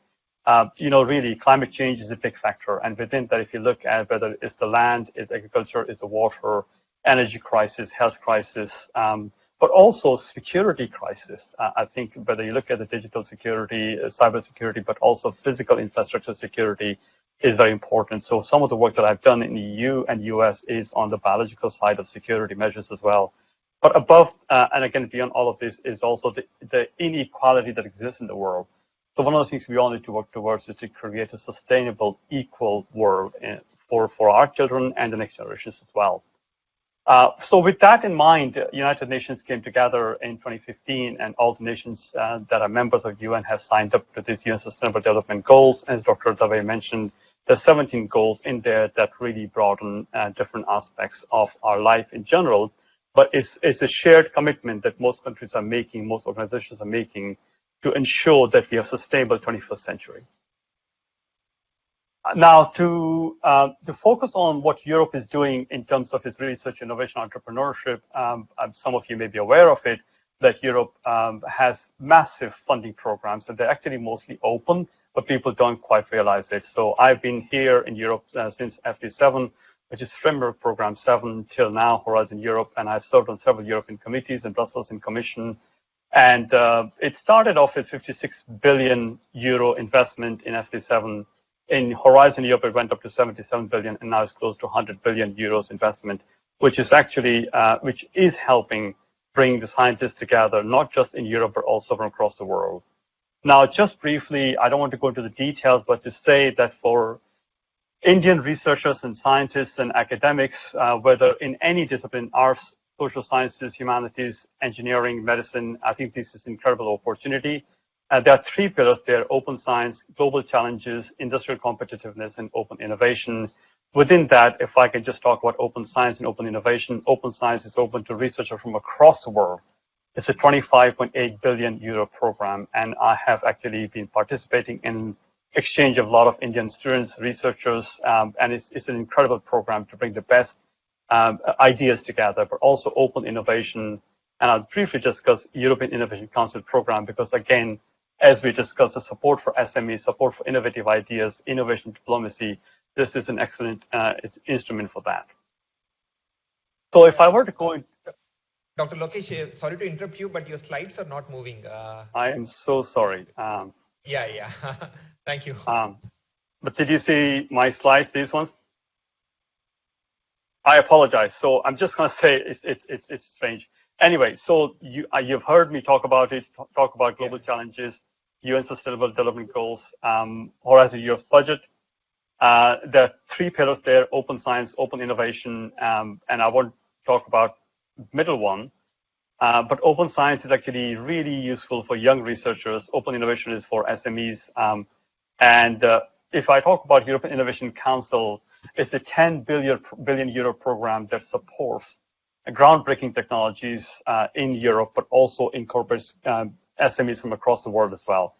really climate change is a big factor. And within that, if you look at whether it's the land, it's agriculture, it's the water, energy crisis, health crisis, but also security crisis. I think whether you look at the digital security, cyber security, but also physical infrastructure security is very important. So some of the work that I've done in the EU and US is on the biological side of security measures as well. But above, and again, beyond all of this is also the inequality that exists in the world. So one of the things we all need to work towards is to create a sustainable, equal world for our children and the next generations as well. So with that in mind, United Nations came together in 2015, and all the nations that are members of UN have signed up to these UN Sustainable Development Goals. As Dr. Dave mentioned, there's 17 goals in there that really broaden different aspects of our life in general, but it's a shared commitment that most countries are making, most organizations are making, to ensure that we have sustainable 21st century. Now, to focus on what Europe is doing in terms of its research, innovation, entrepreneurship, some of you may be aware of it, that Europe has massive funding programs, and they're actually mostly open, but people don't quite realize it. So I've been here in Europe since FP7, which is Framework Program 7, till now, Horizon Europe, and I've served on several European committees in Brussels and Commission. And it started off with 56 billion euro investment in FP7. In Horizon Europe, it went up to 77 billion, and now it's close to 100 billion euros investment, which is actually, which is helping bring the scientists together, not just in Europe, but also from across the world. Now, just briefly, I don't want to go into the details, but to say that for Indian researchers and scientists and academics, whether in any discipline, arts, social sciences, humanities, engineering, medicine, I think this is an incredible opportunity. There are three pillars there: open science, global challenges, industrial competitiveness, and open innovation. Within that, if I can just talk about open science and open innovation, open science is open to researchers from across the world. It's a 25.8 billion euro program, and I have actually been participating in exchange of a lot of Indian students, researchers, and it's an incredible program to bring the best ideas together, but also open innovation. And I'll briefly discuss European Innovation Council program, because again, as we discussed, the support for SMEs, support for innovative ideas, innovation diplomacy, this is an excellent instrument for that. So if I were to go in... Dr. Lokesh, sorry to interrupt you, but your slides are not moving. I am so sorry. Yeah. Thank you. But did you see my slides, these ones? I apologize. So I'm just going to say it's strange. Anyway, so you've heard me talk about it, talk about global challenges, UN Sustainable Development Goals, Horizon Europe's budget. There are three pillars there: open science, open innovation, and I won't talk about middle one. But open science is actually really useful for young researchers. Open innovation is for SMEs. And if I talk about European Innovation Council, it's a 10 billion euro program that supports groundbreaking technologies in Europe, but also incorporates SMEs from across the world as well.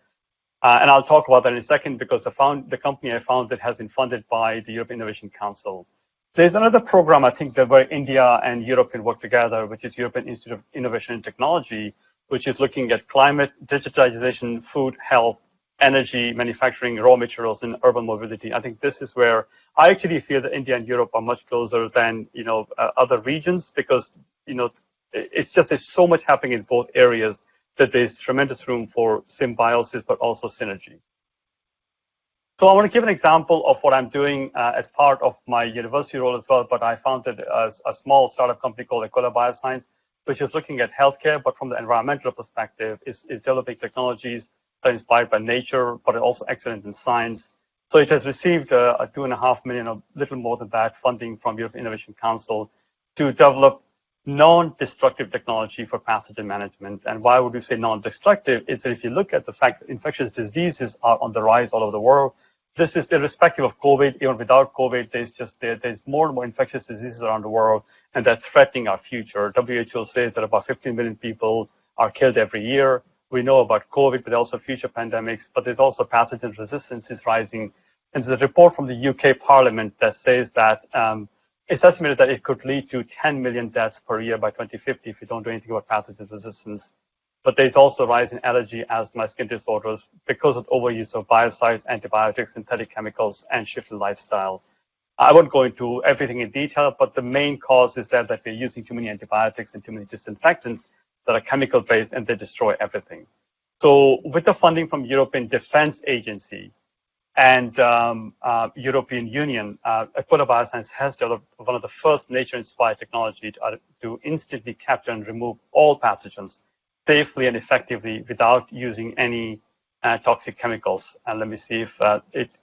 And I'll talk about that in a second, because the company I founded has been funded by the European Innovation Council. There's another program, I think, where India and Europe can work together, which is European Institute of Innovation and Technology, which is looking at climate, digitization, food, health, energy, manufacturing, raw materials, and urban mobility. I think this is where I actually feel that India and Europe are much closer than other regions, because it's just there's so much happening in both areas that there's tremendous room for symbiosis, but also synergy. So I want to give an example of what I'm doing as part of my university role as well, but I founded a small startup company called Aquila Bioscience, which is looking at healthcare, but from the environmental perspective, is developing technologies that are inspired by nature, but are also excellent in science. So it has received a $2.5 million, or little more than that, funding from European Innovation Council to develop non-destructive technology for pathogen management. And why would you say non-destructive? It's that if you look at the fact that infectious diseases are on the rise all over the world, this is irrespective of COVID. Even without COVID, there's more and more infectious diseases around the world, and that's threatening our future. WHO says that about 15 million people are killed every year. We know about COVID, but also future pandemics, but there's also pathogen resistance is rising. And there's a report from the UK Parliament that says that it's estimated that it could lead to 10 million deaths per year by 2050 if you don't do anything about pathogen resistance. But there's also a rise in allergy, asthma, skin disorders because of overuse of biocides, antibiotics, synthetic chemicals, and shift in lifestyle. I won't go into everything in detail, but the main cause is that we're using too many antibiotics and too many disinfectants that are chemical-based, and they destroy everything. So with the funding from European Defense Agency and European Union, Aquila Bioscience has developed one of the first nature-inspired technology to instantly capture and remove all pathogens safely and effectively without using any toxic chemicals. And let me see if it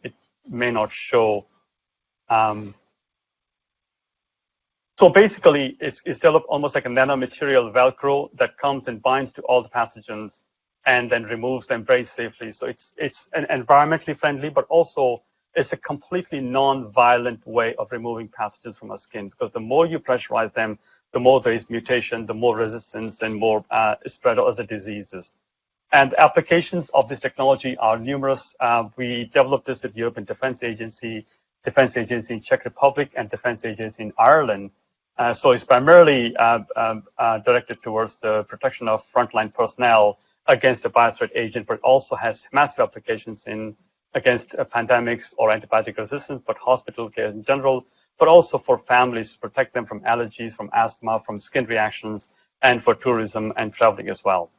may not show. So basically, it's developed almost like a nanomaterial Velcro that comes and binds to all the pathogens and then removes them very safely. So it's an environmentally friendly, but also it's a completely non-violent way of removing pathogens from our skin, because the more you pressurize them, the more there is mutation, the more resistance, and more spread of other diseases. And applications of this technology are numerous. We developed this with European Defense Agency in Czech Republic, and Defense Agency in Ireland. So it's primarily directed towards the protection of frontline personnel against the biothreat agent, but it also has massive applications against pandemics or antibiotic resistance, but hospital care in general, but also for families to protect them from allergies, from asthma, from skin reactions, and for tourism and traveling as well.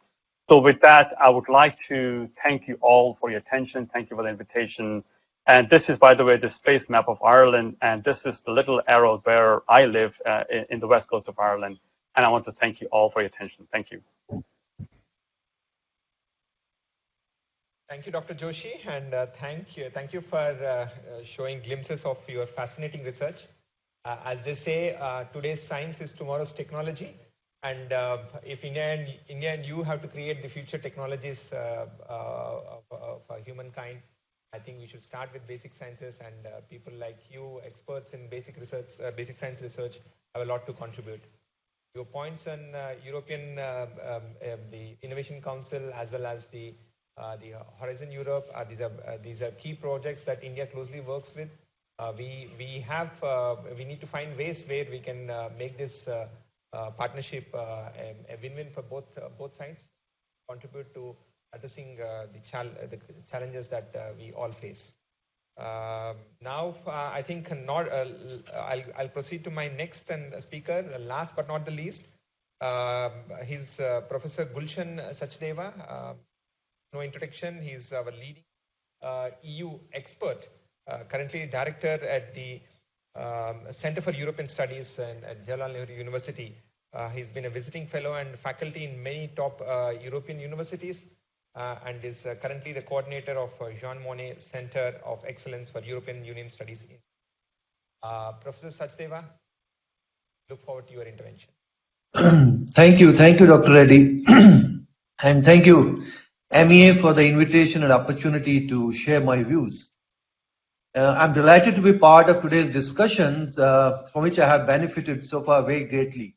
So with that, I would like to thank you all for your attention. Thank you for the invitation. And this is, by the way, the space map of Ireland. And this is the little arrow where I live in the west coast of Ireland. And I want to thank you all for your attention. Thank you. Thank you, Dr. Joshi, and thank you for showing glimpses of your fascinating research. As they say, today's science is tomorrow's technology, and if India and you have to create the future technologies for humankind, I think we should start with basic sciences, and people like you, experts in basic research, basic science research, have a lot to contribute. Your points on European, the Innovation Council, as well as the Horizon Europe, these are key projects that India closely works with. We need to find ways where we can make this partnership a win-win for both sides, contribute to addressing the challenges that we all face. Now, I think I'll proceed to my next speaker, last but not the least. He's Professor Gulshan Sachdeva. No introduction. He's our leading EU expert, currently director at the Center for European Studies at Jawaharlal Nehru University. He's been a visiting fellow and faculty in many top European universities, and is currently the coordinator of Jean Monnet Center of Excellence for European Union Studies. Professor Sachdeva, look forward to your intervention. Thank you, Dr. Reddy, and thank you, MEA, for the invitation and opportunity to share my views. I'm delighted to be part of today's discussions, from which I have benefited so far very greatly.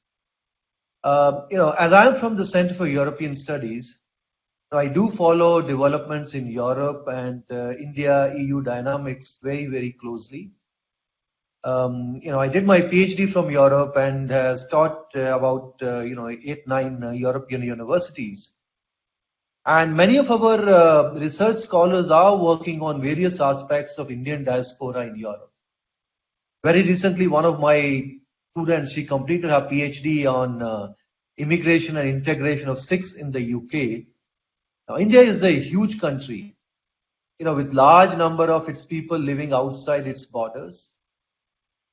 As I am from the Center for European Studies, I do follow developments in Europe and India-EU dynamics very, very closely. I did my PhD from Europe and has taught about 8-9 European universities. And many of our research scholars are working on various aspects of Indian diaspora in Europe. Very recently, one of my students, she completed her PhD on immigration and integration of Sikhs in the UK. Now, India is a huge country, with large number of its people living outside its borders.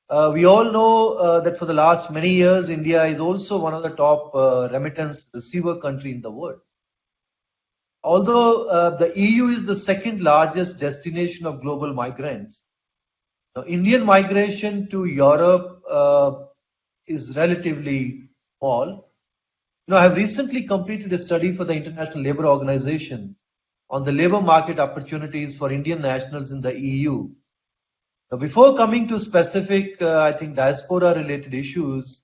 We all know that for the last many years, India is also one of the top remittance receiver country in the world. Although the EU is the second largest destination of global migrants, now, Indian migration to Europe is relatively small. I have recently completed a study for the International Labour Organization on the labour market opportunities for Indian nationals in the EU. Now, before coming to specific, I think, diaspora-related issues,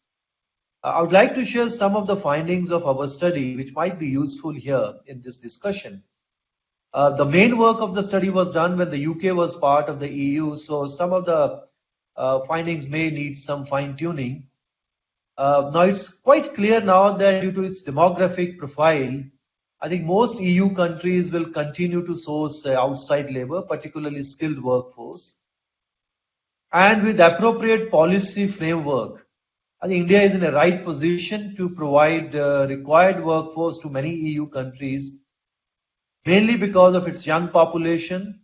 I would like to share some of the findings of our study, which might be useful here in this discussion. The main work of the study was done when the UK was part of the EU, so some of the findings may need some fine-tuning. Now, it's quite clear now that due to its demographic profile, I think most EU countries will continue to source outside labor, particularly skilled workforce. And with appropriate policy framework, I think India is in a right position to provide required workforce to many EU countries, mainly because of its young population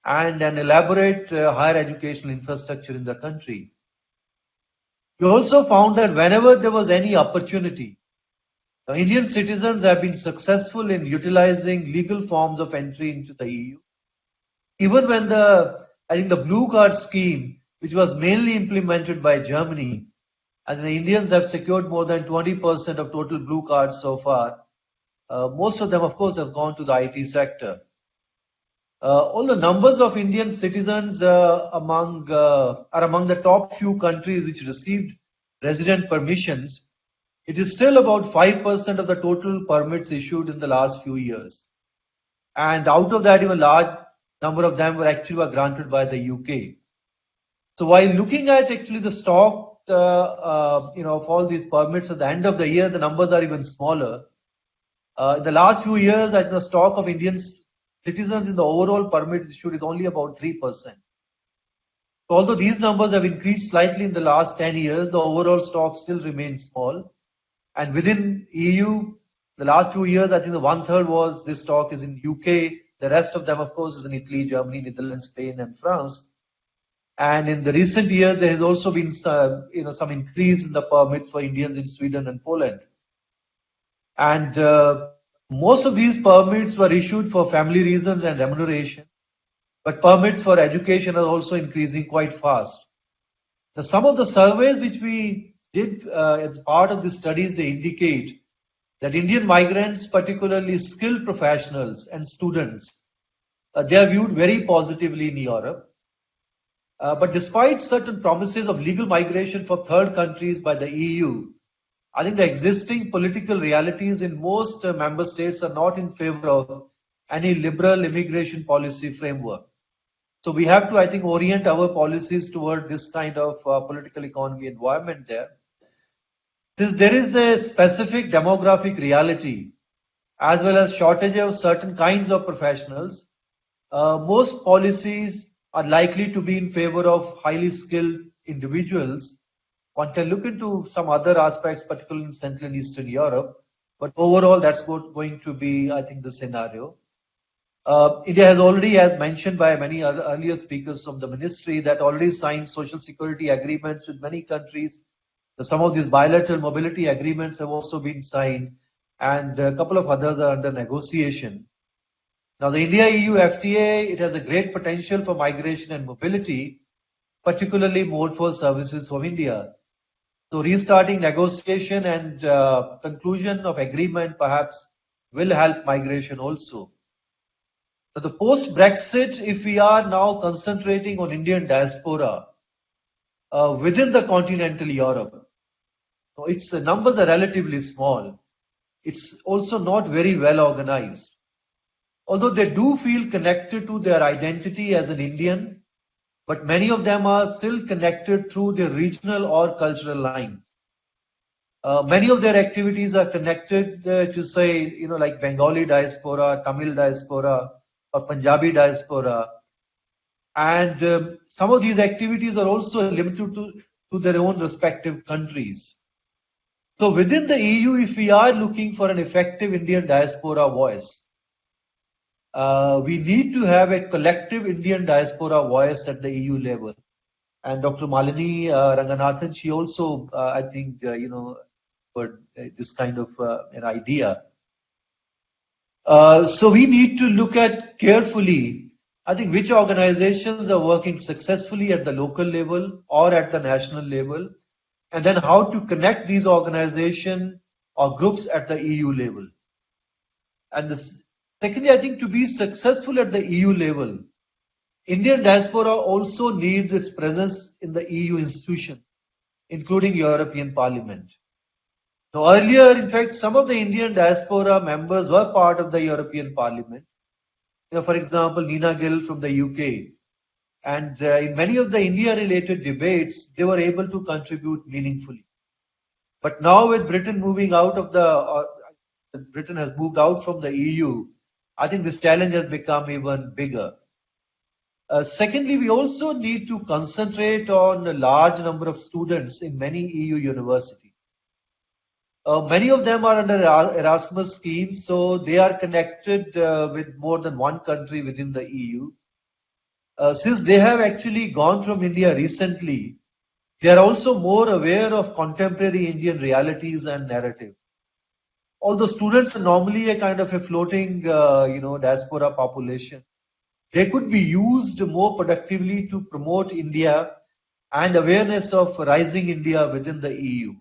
and an elaborate higher educational infrastructure in the country. We also found that whenever there was any opportunity, Indian citizens have been successful in utilizing legal forms of entry into the EU. Even when the blue card scheme, which was mainly implemented by Germany, and the Indians have secured more than 20% of total blue cards so far. Most of them, of course, have gone to the IT sector. All the numbers of Indian citizens are among the top few countries which received resident permissions. It is still about 5% of the total permits issued in the last few years. And out of that, even a large number of them were granted by the UK. So while looking at actually the stock, of all these permits at the end of the year, the numbers are even smaller. In the last few years, the stock of Indian citizens in the overall permits issued is only about 3%. So although these numbers have increased slightly in the last 10 years, the overall stock still remains small. And within EU, the last few years, I think the 1/3 was this stock is in UK. The rest of them, of course, is in Italy, Germany, Netherlands, Spain, and France. And in the recent years, there has also been some increase in the permits for Indians in Sweden and Poland. And most of these permits were issued for family reasons and remuneration, but permits for education are also increasing quite fast. Now, some of the surveys which we did as part of the studies, they indicate that Indian migrants, particularly skilled professionals and students, they are viewed very positively in Europe. But despite certain promises of legal migration for third countries by the EU, I think the existing political realities in most member states are not in favor of any liberal immigration policy framework. So we have to, I think, orient our policies toward this kind of political economy environment there. Since there is a specific demographic reality, as well as shortage of certain kinds of professionals, most policies are likely to be in favor of highly skilled individuals. One can look into some other aspects, particularly in Central and Eastern Europe, but overall that's going to be, I think, the scenario. India has already, as mentioned by many earlier speakers from the ministry, that already signed social security agreements with many countries. Some of these bilateral mobility agreements have also been signed, and a couple of others are under negotiation. Now, the India-EU FTA, it has a great potential for migration and mobility, particularly mode for services from India. So restarting negotiation and conclusion of agreement perhaps will help migration also. Now, the post-Brexit, if we are now concentrating on Indian diaspora within the continental Europe, its numbers are relatively small. It's also not very well organized. Although they do feel connected to their identity as an Indian, but many of them are still connected through their regional or cultural lines. Many of their activities are connected to, say, like Bengali diaspora, Tamil diaspora, or Punjabi diaspora. And some of these activities are also limited to their own respective countries. So within the EU, if we are looking for an effective Indian diaspora voice, we need to have a collective Indian diaspora voice at the EU level. And Dr. Malini Ranganathan, she also, I think, for this kind of an idea. So we need to look at carefully, I think, which organizations are working successfully at the local level or at the national level, and then how to connect these organizations or groups at the EU level. And secondly, I think to be successful at the EU level, Indian diaspora also needs its presence in the EU institution, including European Parliament. Now, earlier, in fact, some of the Indian diaspora members were part of the European Parliament. For example, Nina Gill from the UK. And in many of the India-related debates, they were able to contribute meaningfully. But now with Britain moving out of Britain has moved out from the EU, I think this challenge has become even bigger. Secondly, we also need to concentrate on a large number of students in many EU universities. Many of them are under Erasmus schemes, so they are connected with more than one country within the EU. Since they have actually gone from India recently, they are also more aware of contemporary Indian realities and narrative. Although students are normally a kind of a floating, diaspora population, they could be used more productively to promote India and awareness of rising India within the EU.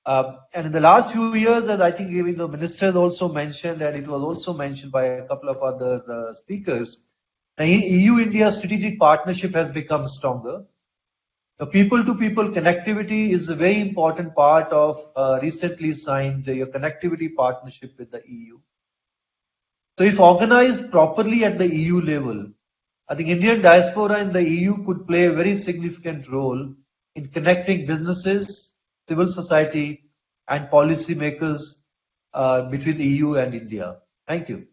And in the last few years, as I think the ministers also mentioned, and it was also mentioned by a couple of other speakers, the EU-India strategic partnership has become stronger. The people-to-people connectivity is a very important part of recently signed your connectivity partnership with the EU. So if organized properly at the EU level, I think Indian diaspora in the EU could play a very significant role in connecting businesses, civil society, and policymakers between the EU and India. Thank you.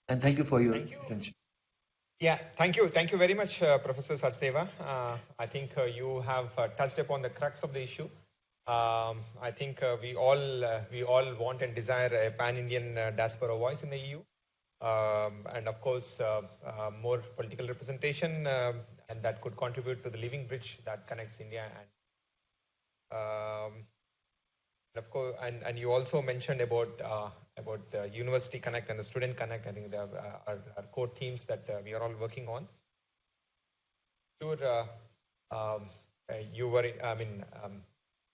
And thank you for your attention. Yeah, thank you. Thank you very much, Professor Sachdeva. I think you have touched upon the crux of the issue. I think we all want and desire a pan-Indian diaspora voice in the EU. And of course, more political representation, and that could contribute to the living bridge that connects India and of course, and you also mentioned about the University Connect and the Student Connect. I think they are core themes that we are all working on. Sure,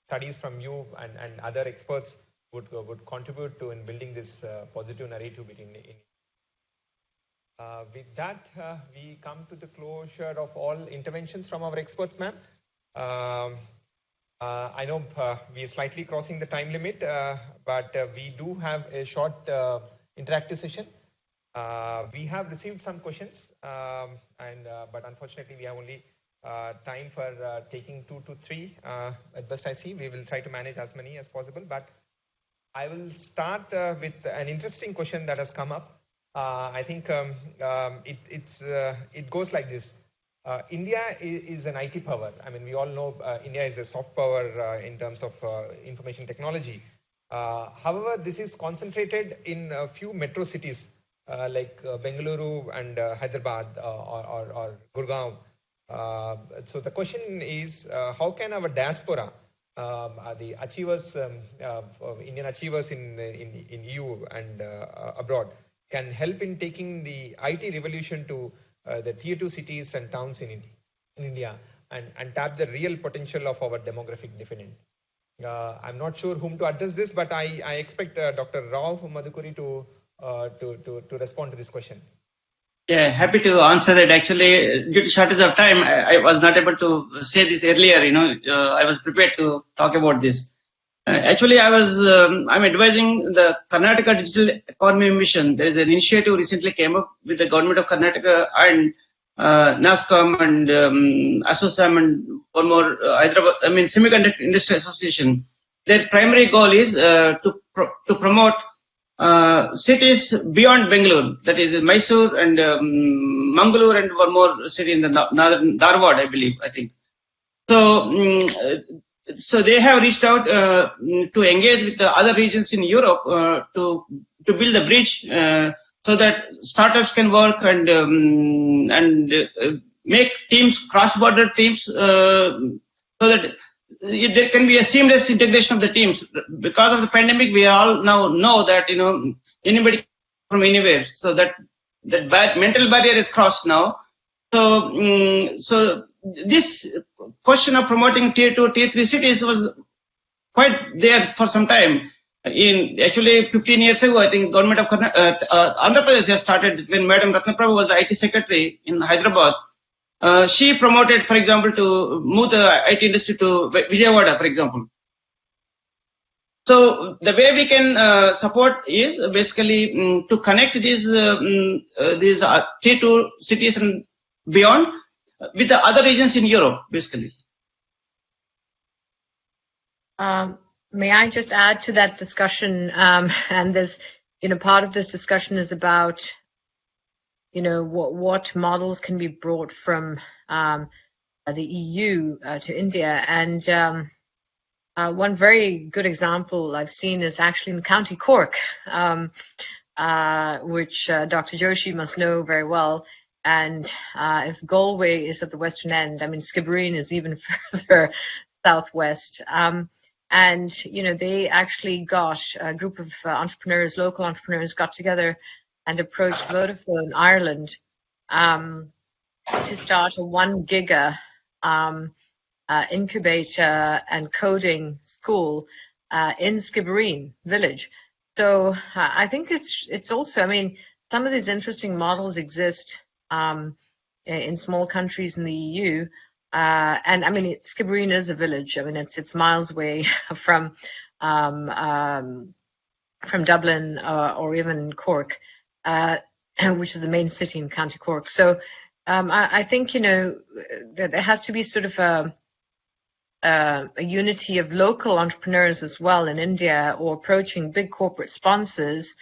studies from you and other experts would contribute to in building this positive narrative between. With that, we come to the closure of all interventions from our experts, ma'am. I know we are slightly crossing the time limit, but we do have a short interactive session. We have received some questions, but unfortunately we have only time for taking 2 to 3. At best I see, we will try to manage as many as possible, but I will start with an interesting question that has come up. I think it goes like this. India is an IT power. I mean, we all know India is a soft power in terms of information technology. However, this is concentrated in a few metro cities like Bengaluru and Hyderabad or Gurgaon. So the question is, how can our diaspora, the achievers, Indian achievers in EU and abroad, can help in taking the IT revolution to the tier 2 cities and towns in India and tap the real potential of our demographic dividend. I'm not sure whom to address this, but I expect Dr. Rao Madhukuri to respond to this question. Yeah, happy to answer that. Actually, due to shortage of time, I was not able to say this earlier. I was prepared to talk about this. Actually, I'm advising the Karnataka Digital Economy Mission. There is an initiative recently came up with the government of Karnataka, and NASCOM and ASSOCHAM and one more Hyderabad, Semiconductor Industry Association. Their primary goal is to promote cities beyond Bangalore, that is Mysore and Mangalore and one more city in the northern Dharwad, I think. So they have reached out to engage with the other regions in Europe to build a bridge so that startups can work and make teams, cross-border teams, so that there can be a seamless integration of the teams. Because of the pandemic, we all now know that anybody from anywhere, so that mental barrier is crossed now. So this question of promoting tier 2, tier 3 cities was quite there for some time. Actually 15 years ago, I think government of Andhra Pradesh has started when Madam Ratnaprabha was the IT secretary in Hyderabad. She promoted, for example, to move the IT industry to Vijayawada, for example. So the way we can support is basically to connect these tier 2 cities and beyond with the other regions in Europe, basically. May I just add to that discussion? And there's, part of this discussion is about, what models can be brought from the EU to India. And one very good example I've seen is actually in County Cork, which Dr. Joshi must know very well. And if Galway is at the western end, Skibbereen is even further southwest. And, they actually got a group of entrepreneurs, local entrepreneurs, got together and approached Vodafone Ireland to start a 1 giga incubator and coding school in Skibbereen village. So I think it's also, some of these interesting models exist in small countries in the EU. And Skibbereen is a village. It's miles away from Dublin or even Cork, which is the main city in County Cork. So I think there has to be sort of a unity of local entrepreneurs as well in India, or approaching big corporate sponsors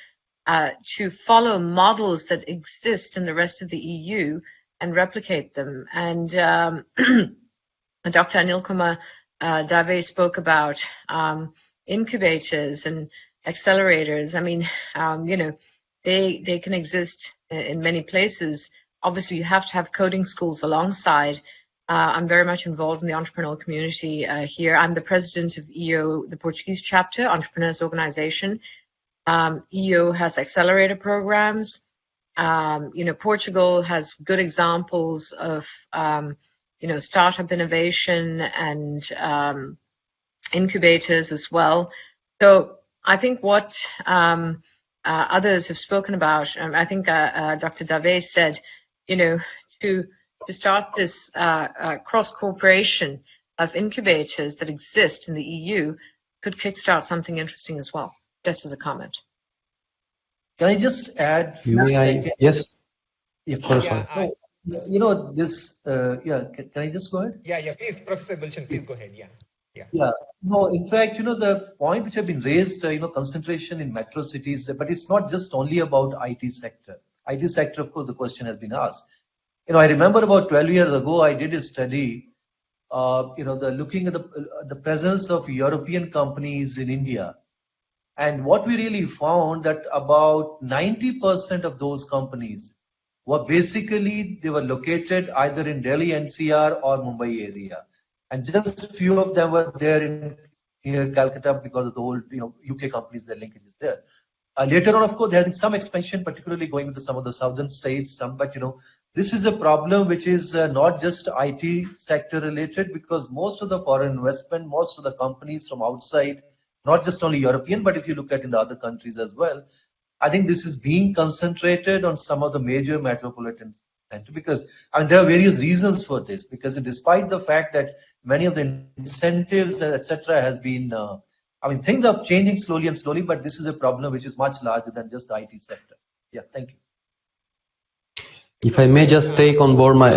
to follow models that exist in the rest of the EU and replicate them. And Dr. Anil Kumar Dave spoke about incubators and accelerators. They can exist in many places. Obviously, you have to have coding schools alongside. I'm very much involved in the entrepreneurial community here. I'm the president of EO, the Portuguese chapter, Entrepreneurs Organization. EO has accelerator programs. Portugal has good examples of, startup innovation and incubators as well. So I think what others have spoken about, I think Dr. Dave said, to start this cross-cooperation of incubators that exist in the EU could kickstart something interesting as well, just as a comment. Can I just add? Yes. Yeah, of course. Can I just go ahead? Yeah, please, Professor Gulshan, please go ahead. Yeah. No, in fact, the point which have been raised, concentration in metro cities, but it's not just only about IT sector. IT sector, of course, the question has been asked. I remember about 12 years ago, I did a study, looking at the presence of European companies in India. And what we really found that about 90% of those companies were they were located either in Delhi NCR or Mumbai area. And just a few of them were there in Calcutta because of the whole, UK companies, their linkage is there. Later on, of course, there has been some expansion, particularly going into some of the southern states, but this is a problem which is not just IT sector related, because most of the foreign investment, most of the companies from outside, not just only European, but if you look at in the other countries as well, I think this is being concentrated on some of the major metropolitan centers, because there are various reasons for this, because despite the fact that many of the incentives, etc., has been, things are changing slowly, but this is a problem which is much larger than just the IT sector. Yeah, thank you. If I may just take on board my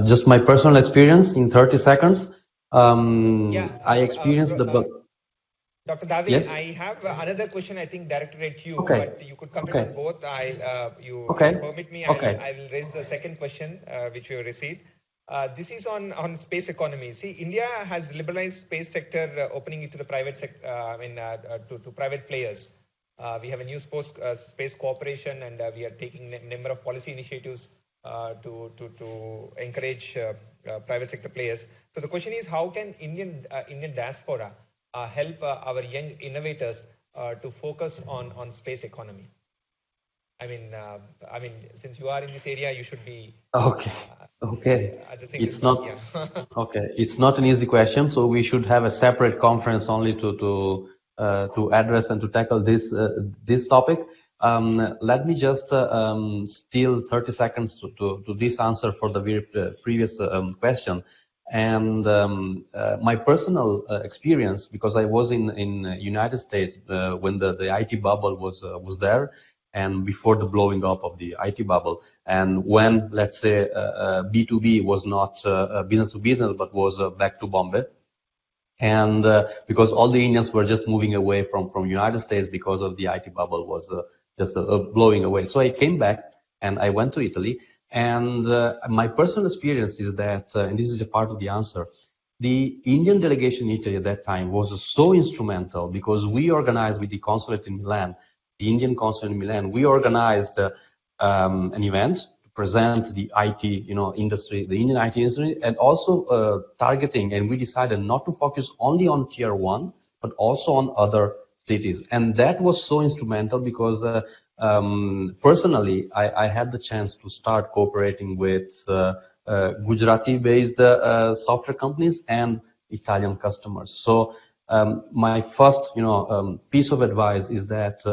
just my personal experience in 30 seconds. I experienced Dr. Dave, Yes? I have another question I think directed at you, Okay. but you could comment Okay. on both. You Okay. permit me, Okay. I will raise the second question which you received. This is on space economy. See, India has liberalized space sector, opening it to the private sector, to private players. We have a new space cooperation, and we are taking a number of policy initiatives to encourage private sector players. So the question is, how can Indian diaspora help our young innovators to focus on space economy? I mean, since you are in this area, you should be Okay. Okay. addressing It's this not one. Yeah. okay. It's not an easy question, so we should have a separate conference only to address and to tackle this topic. Let me just steal 30 seconds to this answer for the very previous question. And my personal experience, because I was in United States when the IT bubble was there, and before the blowing up of the IT bubble, and when, let's say, B2B was not business to business, but was back to Bombay. And because all the Indians were just moving away from United States because of the IT bubble was just blowing away. So I came back and I went to Italy. And my personal experience is that, and this is a part of the answer, the Indian delegation in Italy at that time was so instrumental because we organized with the consulate in Milan, the Indian consulate in Milan, we organized an event to present the IT, industry, the Indian IT industry, and also targeting. And we decided not to focus only on tier 1, but also on other cities. And that was so instrumental because personally, I had the chance to start cooperating with Gujarati-based software companies and Italian customers. So my first, piece of advice is that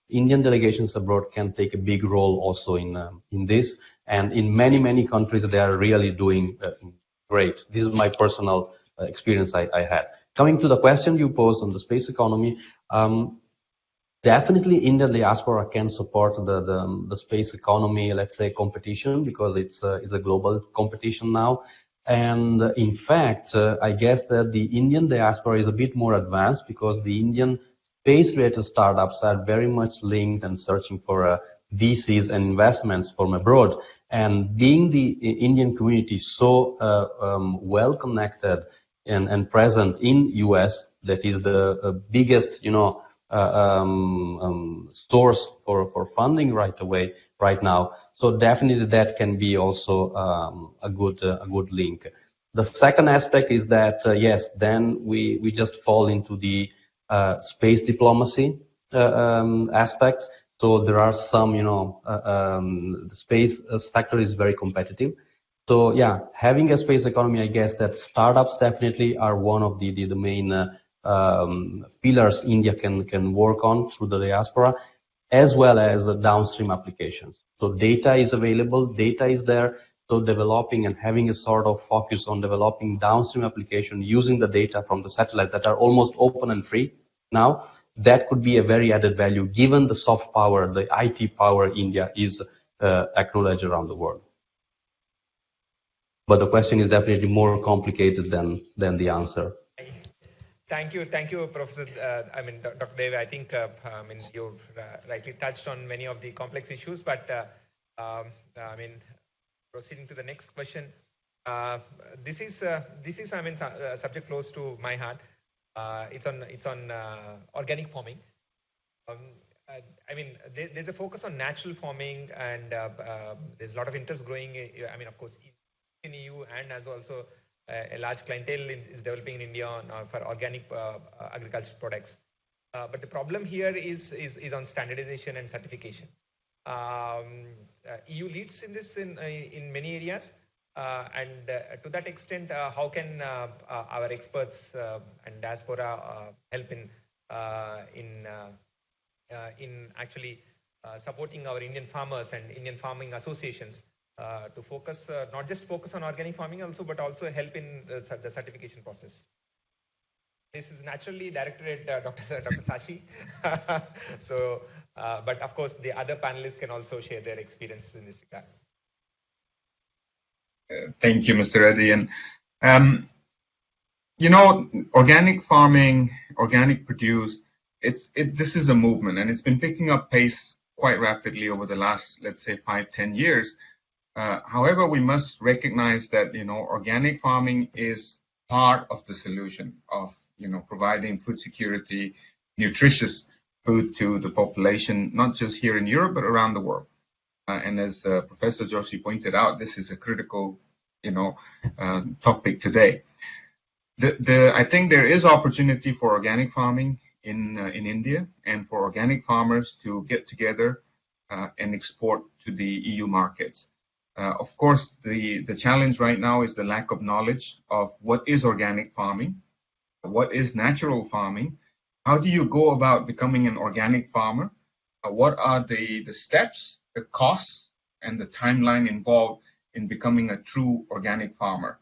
Indian delegations abroad can take a big role also in this, and in many countries they are really doing great. This is my personal experience I had. Coming to the question you posed on the space economy, definitely Indian diaspora can support the space economy, let's say, competition, because it's a global competition now. And in fact, I guess that the Indian diaspora is a bit more advanced because the Indian space-related startups are very much linked and searching for VCs and investments from abroad. And being the Indian community so well connected and present in US, that is the biggest, source for funding right now. So definitely that can be also a good link. The second aspect is that yes, then we just fall into the space diplomacy aspect. So there are some, the space sector is very competitive. So yeah, having a space economy, I guess that startups definitely are one of the main pillars India can work on through the diaspora, as well as downstream applications. So data is available, data is there. So developing and having a sort of focus on developing downstream application using the data from the satellites that are almost open and free now, that could be a very added value given the soft power, the IT power India is acknowledged around the world. But the question is definitely more complicated than the answer. Thank you, Professor. Dr. Dev. I think you rightly touched on many of the complex issues. But proceeding to the next question, this is a subject close to my heart. It's on organic farming. There's a focus on natural farming, and there's a lot of interest growing. Of course, in EU, and as also a large clientele is developing in India for organic agricultural products. But the problem here is on standardization and certification. EU leads in this in many areas, and to that extent, how can our experts and diaspora help in actually supporting our Indian farmers and Indian farming associations to focus, not just focus on organic farming also, but also help in the certification process? This is naturally directed at Dr. Sashi. So, but of course, the other panelists can also share their experiences in this regard. Thank you, Mr. Reddy. And you know, organic farming, organic produce, this is a movement, and it's been picking up pace quite rapidly over the last, let's say, 5-10 years. However, we must recognize that, you know, organic farming is part of the solution of, you know, providing food security, nutritious food to the population, not just here in Europe, but around the world. And as Professor Joshi pointed out, this is a critical, you know, topic today. I think there is opportunity for organic farming in India, and for organic farmers to get together and export to the EU markets. Of course, the challenge right now is the lack of knowledge of what is organic farming, what is natural farming, how do you go about becoming an organic farmer, what are the steps, the costs, and the timeline involved in becoming a true organic farmer,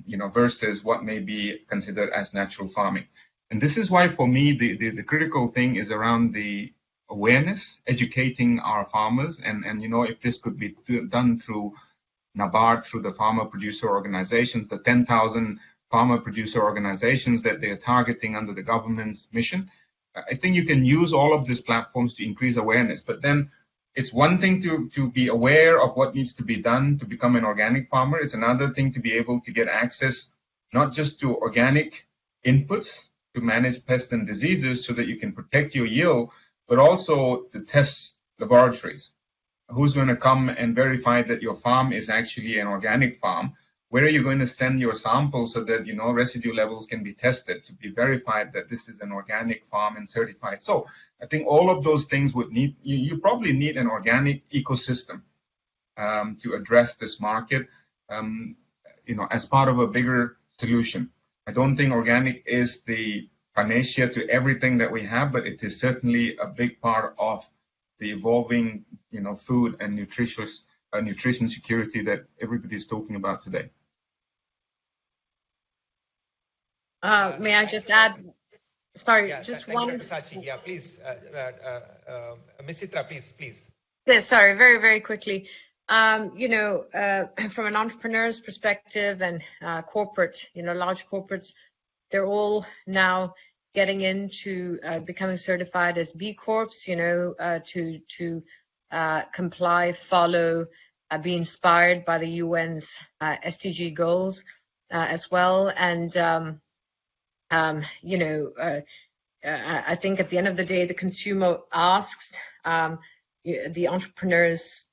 you know, versus what may be considered as natural farming. And this is why, for me, the critical thing is around the awareness, educating our farmers, and you know, if this could be done through NABARD, through the farmer producer organizations, the 10,000 farmer producer organizations that they're targeting under the government's mission. I think you can use all of these platforms to increase awareness, but then it's one thing to be aware of what needs to be done to become an organic farmer. It's another thing to be able to get access, not just to organic inputs to manage pests and diseases so that you can protect your yield, but also the test laboratories. Who's going to come and verify that your farm is actually an organic farm? Where are you going to send your samples so that, you know, residue levels can be tested to be verified that this is an organic farm and certified? So I think all of those things would need, you probably need an organic ecosystem to address this market, you know, as part of a bigger solution. I don't think organic is the panacea to everything that we have, but it is certainly a big part of the evolving, you know, food and nutrition security that everybody is talking about today. May I just add? Sorry, yeah, just thank one. You, Dr. Sachi. Yeah, please, Ms. Chitra, please. Yeah, sorry, very, very quickly. You know, from an entrepreneur's perspective and corporate, you know, large corporates, they're all now getting into becoming certified as B Corps, you know, to comply, follow, be inspired by the UN's SDG goals as well. And, you know, I think at the end of the day, the consumer asks, the entrepreneurs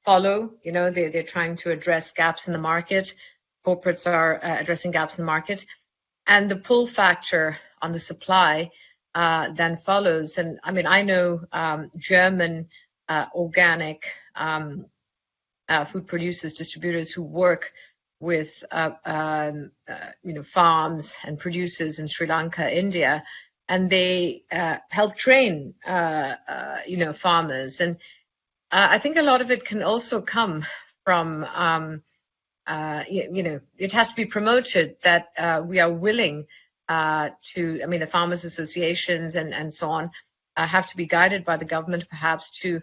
follow, you know, they're trying to address gaps in the market. Corporates are addressing gaps in the market. And the pull factor on the supply then follows. And I mean, I know German organic food producers, distributors who work with you know, farms and producers in Sri Lanka, India, and they help train you know, farmers. And I think a lot of it can also come from you know, it has to be promoted that we are willing to, I mean, the farmers associations and so on have to be guided by the government perhaps to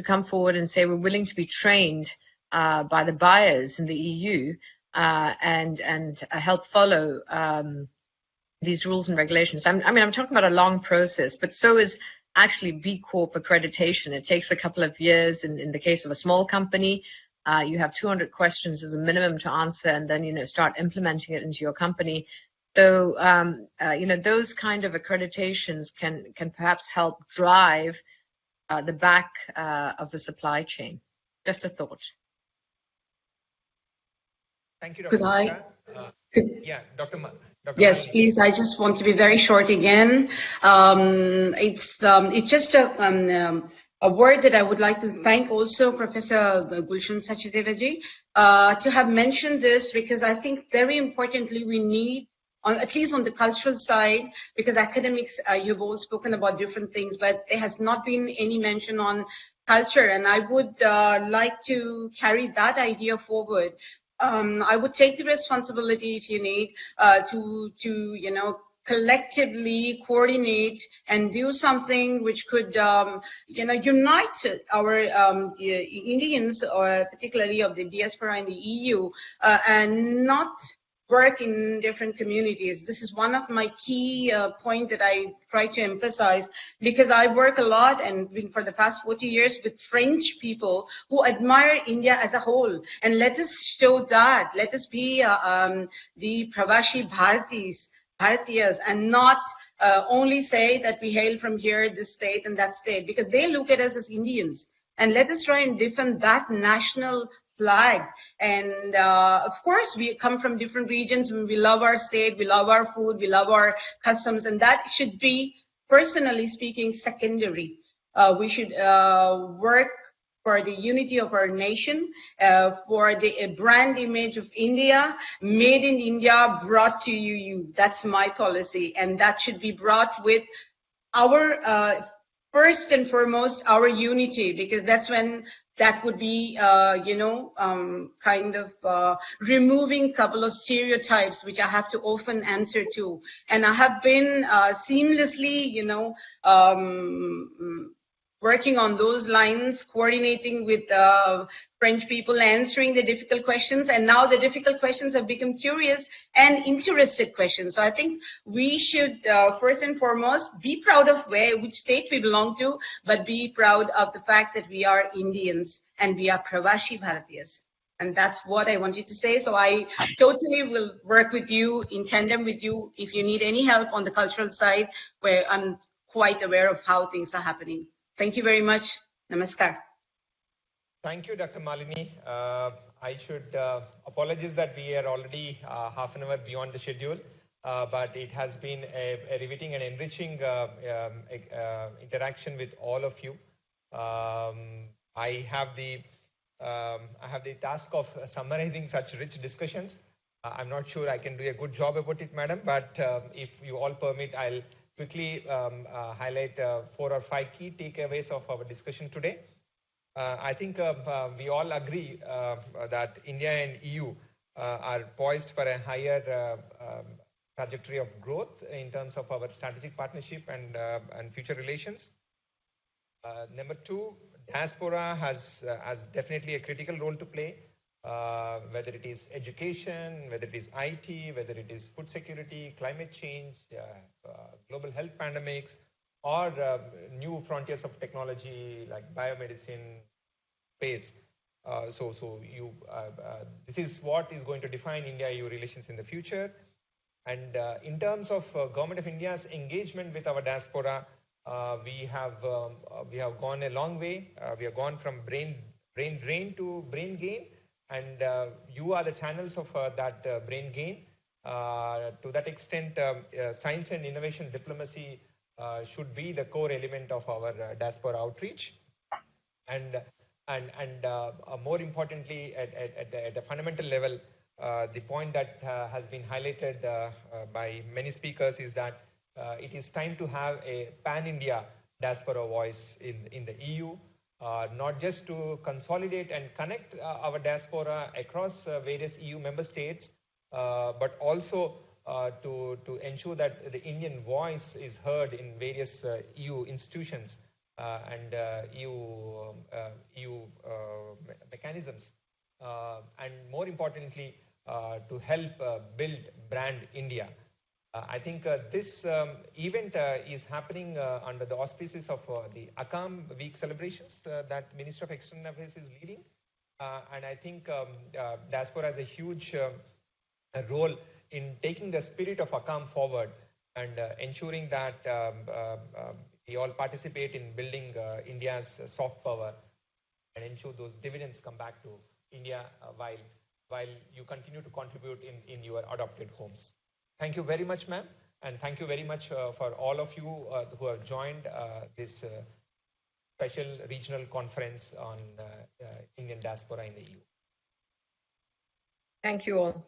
come forward and say we're willing to be trained by the buyers in the EU and help follow these rules and regulations. I mean, I'm talking about a long process, but so is actually B Corp accreditation. It takes a couple of years. In the case of a small company, you have 200 questions as a minimum to answer, and then, you know, start implementing it into your company. So, you know, those kind of accreditations can perhaps help drive the back of the supply chain. Just a thought. Thank you, Dr. Could I? Yeah, Dr. Yes, please. I just want to be very short again. It's just a word that I would like to thank also Professor Gulshan Sachidevaji to have mentioned this, because I think very importantly we need, at least on the cultural side, because academics, you've all spoken about different things, but there has not been any mention on culture, and I would like to carry that idea forward. I would take the responsibility, if you need, to you know, collectively coordinate and do something which could, unite our Indians, or particularly of the diaspora in the EU, and not work in different communities. This is one of my key points that I try to emphasize, because I work a lot and been for the past 40 years with French people who admire India as a whole. And let us show that. Let us be the Pravasi Bharatiyas, and not only say that we hail from here, this state and that state, because they look at us as Indians. And let us try and defend that national flag. And of course, we come from different regions. We love our state, we love our food, we love our customs, and that should be, personally speaking, secondary. We should work for the unity of our nation, for the brand image of India, made in India, brought to you. That's my policy, and that should be brought with our first and foremost, our unity, because that's when that would be, kind of removing a couple of stereotypes, which I have to often answer to. And I have been seamlessly, working on those lines, coordinating with French people, answering the difficult questions. And now the difficult questions have become curious and interested questions. So I think we should, first and foremost, be proud of which state we belong to, but be proud of the fact that we are Indians and we are Pravasi Bharatiyas. And that's what I wanted to say. So I totally will work with you, in tandem with you, if you need any help on the cultural side, where I'm quite aware of how things are happening. Thank you very much. Namaskar. Thank you, Dr. Malini. I should apologize that we are already half an hour beyond the schedule, but it has been a riveting and enriching interaction with all of you. I have the task of summarizing such rich discussions. I'm not sure I can do a good job about it, madam, but if you all permit, I'll quickly highlight 4 or 5 key takeaways of our discussion today. I think we all agree that India and EU are poised for a higher trajectory of growth in terms of our strategic partnership and future relations. Number 2, diaspora has definitely a critical role to play, whether it is education, whether it is IT, whether it is food security, climate change, global health pandemics, or new frontiers of technology like biomedicine, space. This is what is going to define India-EU relations in the future. And in terms of Government of India's engagement with our diaspora, we have gone a long way. We have gone from brain drain to brain gain, and you are the channels of that brain gain. To that extent, science and innovation diplomacy should be the core element of our diaspora outreach. And more importantly, at a fundamental level, the point that has been highlighted by many speakers is that it is time to have a pan-India diaspora voice in the EU, not just to consolidate and connect our diaspora across various EU member states, but also to ensure that the Indian voice is heard in various EU institutions and EU mechanisms, and more importantly, to help build brand India. I think this event is happening under the auspices of the ACAM Week celebrations that Minister of External Affairs is leading. And I think diaspora has a huge role in taking the spirit of ACAM forward and ensuring that we all participate in building India's soft power and ensure those dividends come back to India while you continue to contribute in your adopted homes. Thank you very much, ma'am, and thank you very much for all of you who have joined this special regional conference on Indian diaspora in the EU. Thank you all.